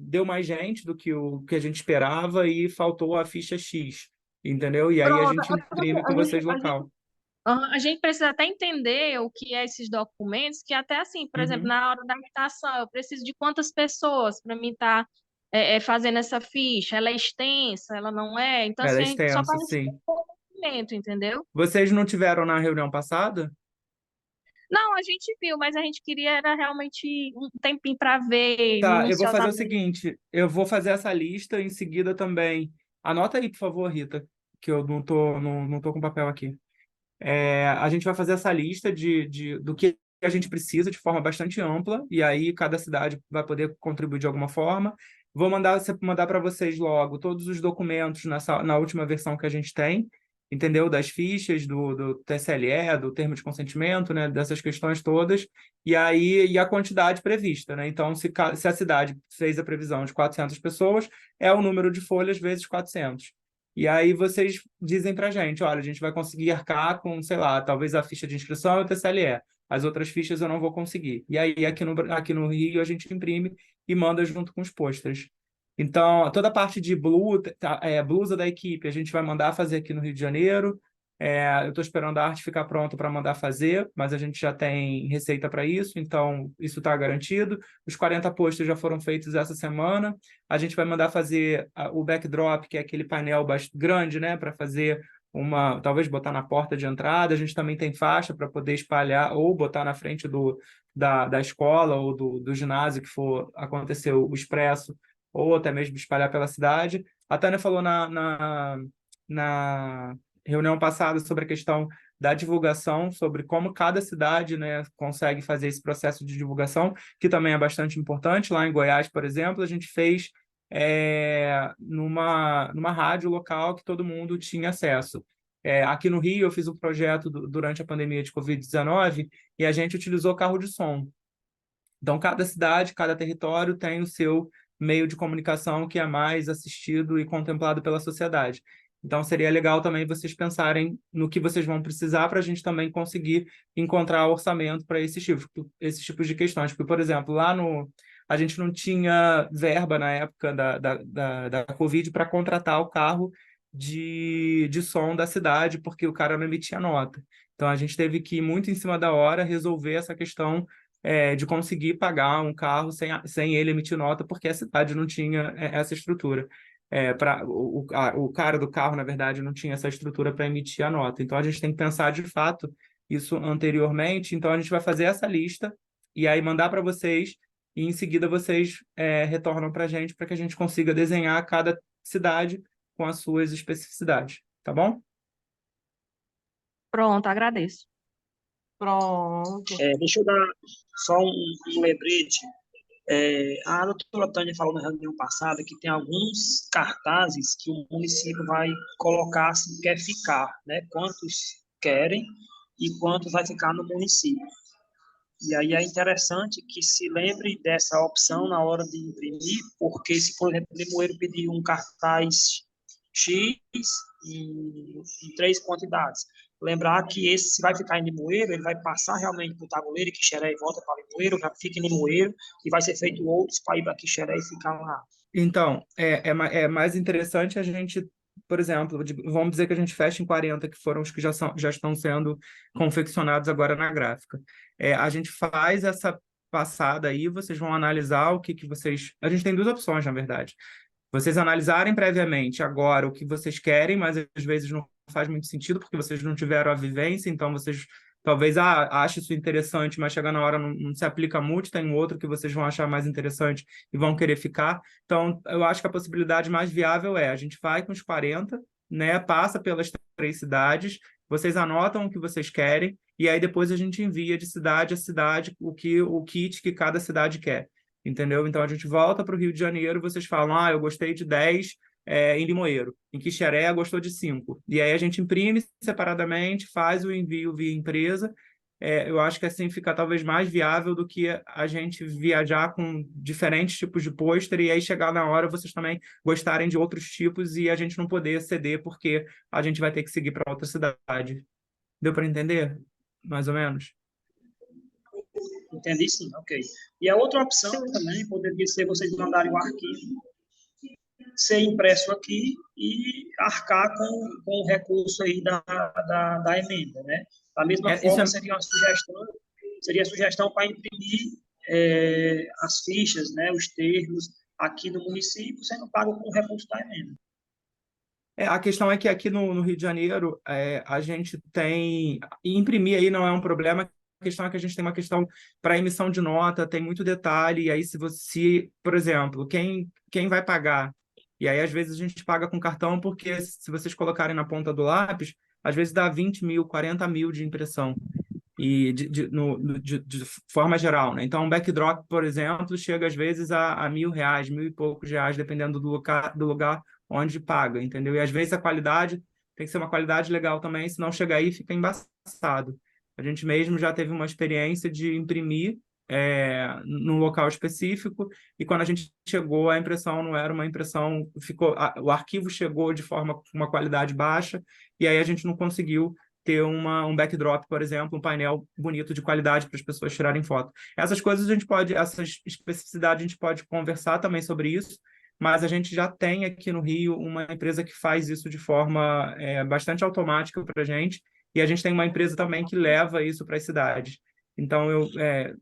deu mais gente do que o que a gente esperava e faltou a ficha X, entendeu? E aí a Pronto. gente imprime com vocês local. A gente precisa até entender o que é esses documentos, que até assim, por exemplo, na hora da agitação, eu preciso de quantas pessoas para mim estar fazendo essa ficha? Ela é extensa, ela não é? Então, Ela é assim, só para extensa, a gente ter sim. um conhecimento, entendeu? Vocês não tiveram na reunião passada? Não, a gente viu, mas a gente queria era realmente um tempinho para ver Tá, eu vou fazer o minuciosamente. seguinte, eu vou fazer essa lista em seguida também. Anota aí, por favor, Rita, que eu não tô com papel aqui. A gente vai fazer essa lista do que a gente precisa de forma bastante ampla, e aí cada cidade vai poder contribuir de alguma forma. Vou mandar para vocês logo todos os documentos na última versão que a gente tem, entendeu? Das fichas, do TSLE, do termo de consentimento, né? Dessas questões todas, e a quantidade prevista, né? Então, se a cidade fez a previsão de 400 pessoas, é o número de folhas vezes 400. E aí vocês dizem para a gente, olha, a gente vai conseguir arcar com, sei lá, talvez a ficha de inscrição e o TSLE. As outras fichas eu não vou conseguir. E aí aqui no Rio a gente imprime e manda junto com os pôsteres. Então, toda a parte de blusa da equipe, a gente vai mandar fazer aqui no Rio de Janeiro. Eu estou esperando a arte ficar pronta para mandar fazer, mas a gente já tem receita para isso, então isso está garantido. Os 40 pôsteres já foram feitos essa semana. A gente vai mandar fazer o backdrop, que é aquele painel grande, né, para fazer talvez botar na porta de entrada. A gente também tem faixa para poder espalhar ou botar na frente da escola ou do ginásio que for acontecer o expresso, ou até mesmo espalhar pela cidade. A Tânia falou na reunião passada sobre a questão da divulgação, sobre como cada cidade, né, consegue fazer esse processo de divulgação, que também é bastante importante. Lá em Goiás, por exemplo, a gente fez numa rádio local que todo mundo tinha acesso. Aqui no Rio, eu fiz um projeto durante a pandemia de Covid-19 e a gente utilizou carro de som. Então, cada cidade, cada território tem o seu meio de comunicação que é mais assistido e contemplado pela sociedade. Então, seria legal também vocês pensarem no que vocês vão precisar para a gente também conseguir encontrar orçamento para esses tipos de questões. Porque, por exemplo, a gente não tinha verba na época da Covid para contratar o carro de som da cidade, porque o cara não emitia nota. Então, a gente teve que ir muito em cima da hora resolver essa questão de conseguir pagar um carro sem ele emitir nota, porque a cidade não tinha essa estrutura. O cara do carro, na verdade, não tinha essa estrutura para emitir a nota. Então, a gente tem que pensar, de fato, isso anteriormente. Então, a gente vai fazer essa lista e aí mandar para vocês, e em seguida vocês retornam para a gente para que a gente consiga desenhar cada cidade com as suas especificidades. Tá bom? Pronto, agradeço. Pronto. Deixa eu dar só um lembrete. A doutora Tânia falou na reunião passada que tem alguns cartazes que o município vai colocar se quer ficar, né? Quantos querem e quantos vai ficar no município. E aí é interessante que se lembre dessa opção na hora de imprimir, porque se, por exemplo, o Limoeiro pedir um cartaz X em 3 quantidades, lembrar que esse, se vai ficar em Limoeiro, ele vai passar realmente para o tabuleiro, que Quixeré e volta para Limoeiro, já fica em Limoeiro, e vai ser feito outros para ir para Quixeré e ficar lá. Então, é mais interessante a gente, por exemplo, vamos dizer que a gente fecha em 40, que foram os que já estão sendo confeccionados agora na gráfica. A gente faz essa passada aí, vocês vão analisar o que vocês... A gente tem duas opções, na verdade. Vocês analisarem previamente agora o que vocês querem, mas às vezes não faz muito sentido, porque vocês não tiveram a vivência, então vocês talvez achem isso interessante, mas chega na hora não se aplica muito, tem um outro que vocês vão achar mais interessante e vão querer ficar. Então, eu acho que a possibilidade mais viável a gente vai com os 40, né, passa pelas 3 cidades, vocês anotam o que vocês querem, e aí depois a gente envia de cidade a cidade o kit que cada cidade quer, entendeu? Então a gente volta para o Rio de Janeiro, vocês falam, eu gostei de 10 em Limoeiro, em Quixeré gostou de 5. E aí a gente imprime separadamente, faz o envio via empresa. Eu acho que assim fica talvez mais viável do que a gente viajar com diferentes tipos de pôster e aí chegar na hora vocês também gostarem de outros tipos e a gente não poder ceder porque a gente vai ter que seguir para outra cidade. Deu para entender? Mais ou menos? Entendi, sim, ok. E a outra opção também poderia ser vocês mandarem o arquivo ser impresso aqui e arcar com o recurso aí da emenda, né? Da mesma forma, seria a sugestão para imprimir as fichas, né, os termos aqui no município, sendo pago com o recurso da emenda. A questão é que aqui no Rio de Janeiro, a gente tem... Imprimir aí não é um problema, a questão é que a gente tem uma questão para emissão de nota, tem muito detalhe, e aí se por exemplo, quem vai pagar? E aí, às vezes, a gente paga com cartão, porque se vocês colocarem na ponta do lápis, às vezes dá 20 mil, 40 mil de impressão, e de forma geral, né? Então, um backdrop, por exemplo, chega às vezes a R$1.000, 1.000 e poucos reais, dependendo do lugar onde paga, entendeu? E às vezes a qualidade tem que ser uma qualidade legal também, senão chega aí e fica embaçado. A gente mesmo já teve uma experiência de imprimir num local específico, e quando a gente chegou, a impressão não era uma impressão, o arquivo chegou de uma qualidade baixa, e aí a gente não conseguiu ter um backdrop, por exemplo, um painel bonito de qualidade para as pessoas tirarem foto. Essas coisas essas especificidades a gente pode conversar também sobre isso, mas a gente já tem aqui no Rio uma empresa que faz isso de forma bastante automática para a gente, e a gente tem uma empresa também que leva isso para as cidades. Então,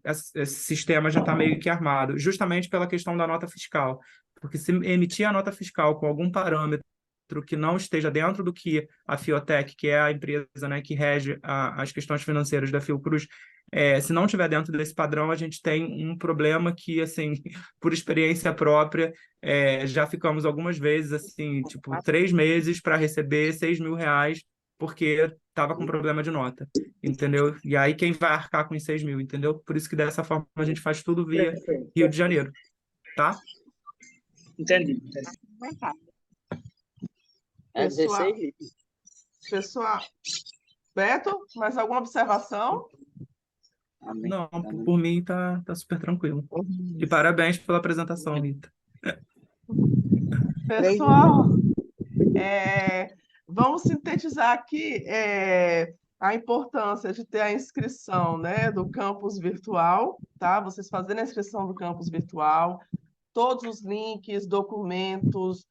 esse sistema já está meio que armado, justamente pela questão da nota fiscal. Porque se emitir a nota fiscal com algum parâmetro que não esteja dentro do que a Fiotec, que é a empresa, né, que rege as questões financeiras da Fiocruz, se não estiver dentro desse padrão, a gente tem um problema que, assim, por experiência própria, já ficamos algumas vezes, assim, tipo, 3 meses para receber R$6.000, porque estava com problema de nota, entendeu? E aí quem vai arcar com os 6 mil, entendeu? Por isso que dessa forma a gente faz tudo via Rio de Janeiro, tá? Entendi. Pessoal, Beto, mais alguma observação? Não, por mim tá super tranquilo. E parabéns pela apresentação, Rita. Pessoal, vamos sintetizar aqui a importância de ter a inscrição, né, do campus virtual, tá? Vocês fazerem a inscrição do campus virtual, todos os links, documentos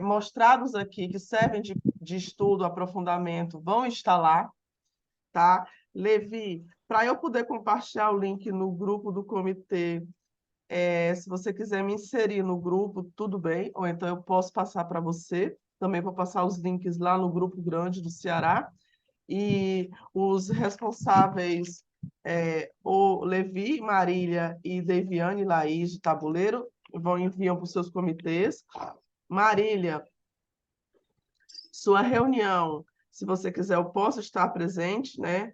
mostrados aqui que servem de estudo, aprofundamento, vão estar lá, tá? Levi, para eu poder compartilhar o link no grupo do comitê, se você quiser me inserir no grupo, tudo bem, ou então eu posso passar para você, também vou passar os links lá no grupo grande do Ceará, e os responsáveis, o Levi, Marília e Deviane Laís de Tabuleiro, enviam para os seus comitês. Marília, sua reunião, se você quiser, eu posso estar presente, né?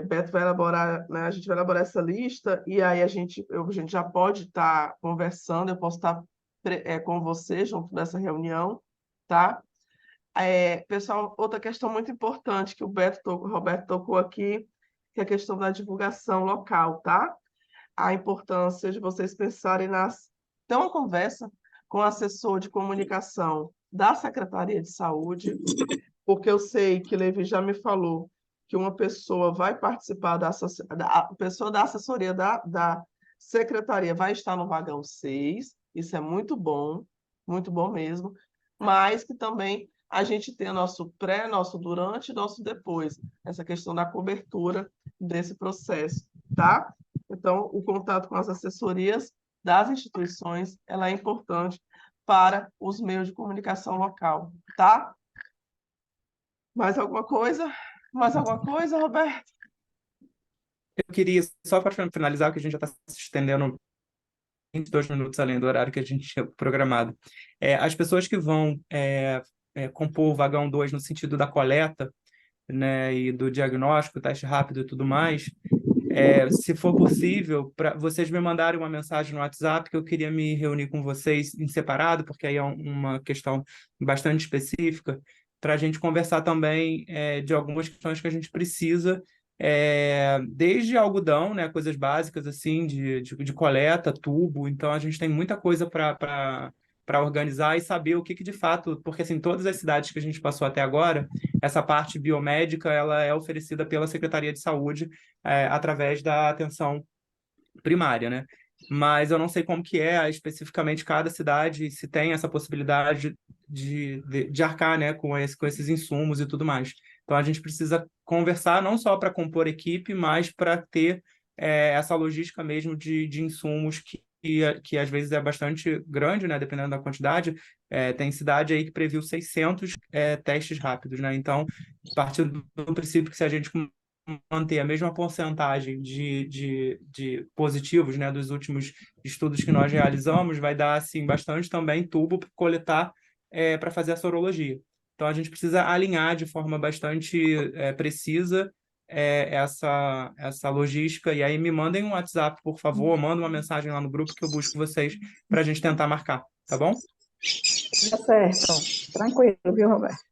Beto vai elaborar, né? A gente vai elaborar essa lista, e aí a gente já pode estar conversando, eu posso estar com você junto nessa reunião, tá? Pessoal, outra questão muito importante que o Roberto tocou aqui, que é a questão da divulgação local, tá? A importância de vocês pensarem ter uma conversa com o assessor de comunicação da Secretaria de Saúde, porque eu sei que Levi já me falou que uma pessoa vai participar a pessoa da assessoria da secretaria vai estar no vagão 6, isso é muito bom mesmo, mas que também a gente tem nosso pré, nosso durante e nosso depois, essa questão da cobertura desse processo, tá? Então, o contato com as assessorias das instituições, ela é importante para os meios de comunicação local, tá? Mais alguma coisa? Mais alguma coisa, Roberto? Eu queria, só para finalizar, que a gente já está se estendendo 22 minutos além do horário que a gente tinha programado. As pessoas que vão compor o vagão 2 no sentido da coleta, né, e do diagnóstico, teste rápido e tudo mais, se for possível, para vocês me mandarem uma mensagem no WhatsApp, que eu queria me reunir com vocês em separado, porque aí é uma questão bastante específica, para a gente conversar também de algumas questões que a gente precisa, desde algodão, né, coisas básicas assim de coleta, tubo. Então a gente tem muita coisa para organizar e saber o que de fato, porque assim, todas as cidades que a gente passou até agora, essa parte biomédica ela é oferecida pela Secretaria de Saúde através da atenção primária, né? Mas eu não sei como que é especificamente cada cidade, se tem essa possibilidade de arcar, né, com esses insumos e tudo mais. Então, a gente precisa conversar não só para compor equipe, mas para ter essa logística mesmo de insumos que às vezes é bastante grande, né, dependendo da quantidade. Tem cidade aí que previu 600 testes rápidos, né? Então, partindo do princípio que se a gente manter a mesma porcentagem de positivos, né, dos últimos estudos que nós realizamos, vai dar assim, bastante também tubo para coletar para fazer a sorologia. Então, a gente precisa alinhar de forma bastante precisa essa logística. E aí, me mandem um WhatsApp, por favor, manda uma mensagem lá no grupo que eu busco vocês para a gente tentar marcar, tá bom? Tá certo. Tranquilo, viu, Roberto?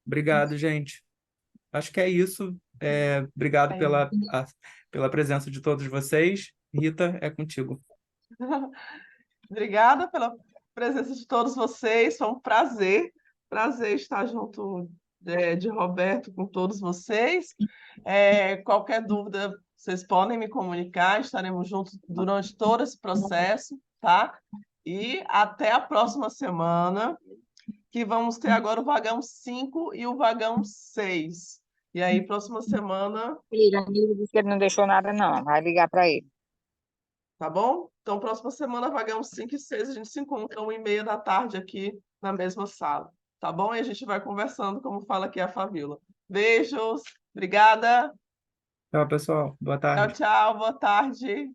Obrigado, gente. Acho que é isso. Obrigado pela presença de todos vocês. Rita, é contigo. Obrigada pela presença de todos vocês. Foi um prazer estar junto de Roberto com todos vocês. Qualquer dúvida, vocês podem me comunicar. Estaremos juntos durante todo esse processo, tá? E até a próxima semana, que vamos ter agora o vagão 5 e o vagão 6. E aí, próxima semana... Ele disse que ele não deixou nada, não. Vai ligar para ele. Tá bom? Então, próxima semana, vagão 5 e 6, a gente se encontra 1h30 da tarde aqui na mesma sala. Tá bom? E a gente vai conversando, como fala aqui a Fabíola. Beijos, obrigada. Tchau, pessoal. Boa tarde. Tchau, tchau, boa tarde.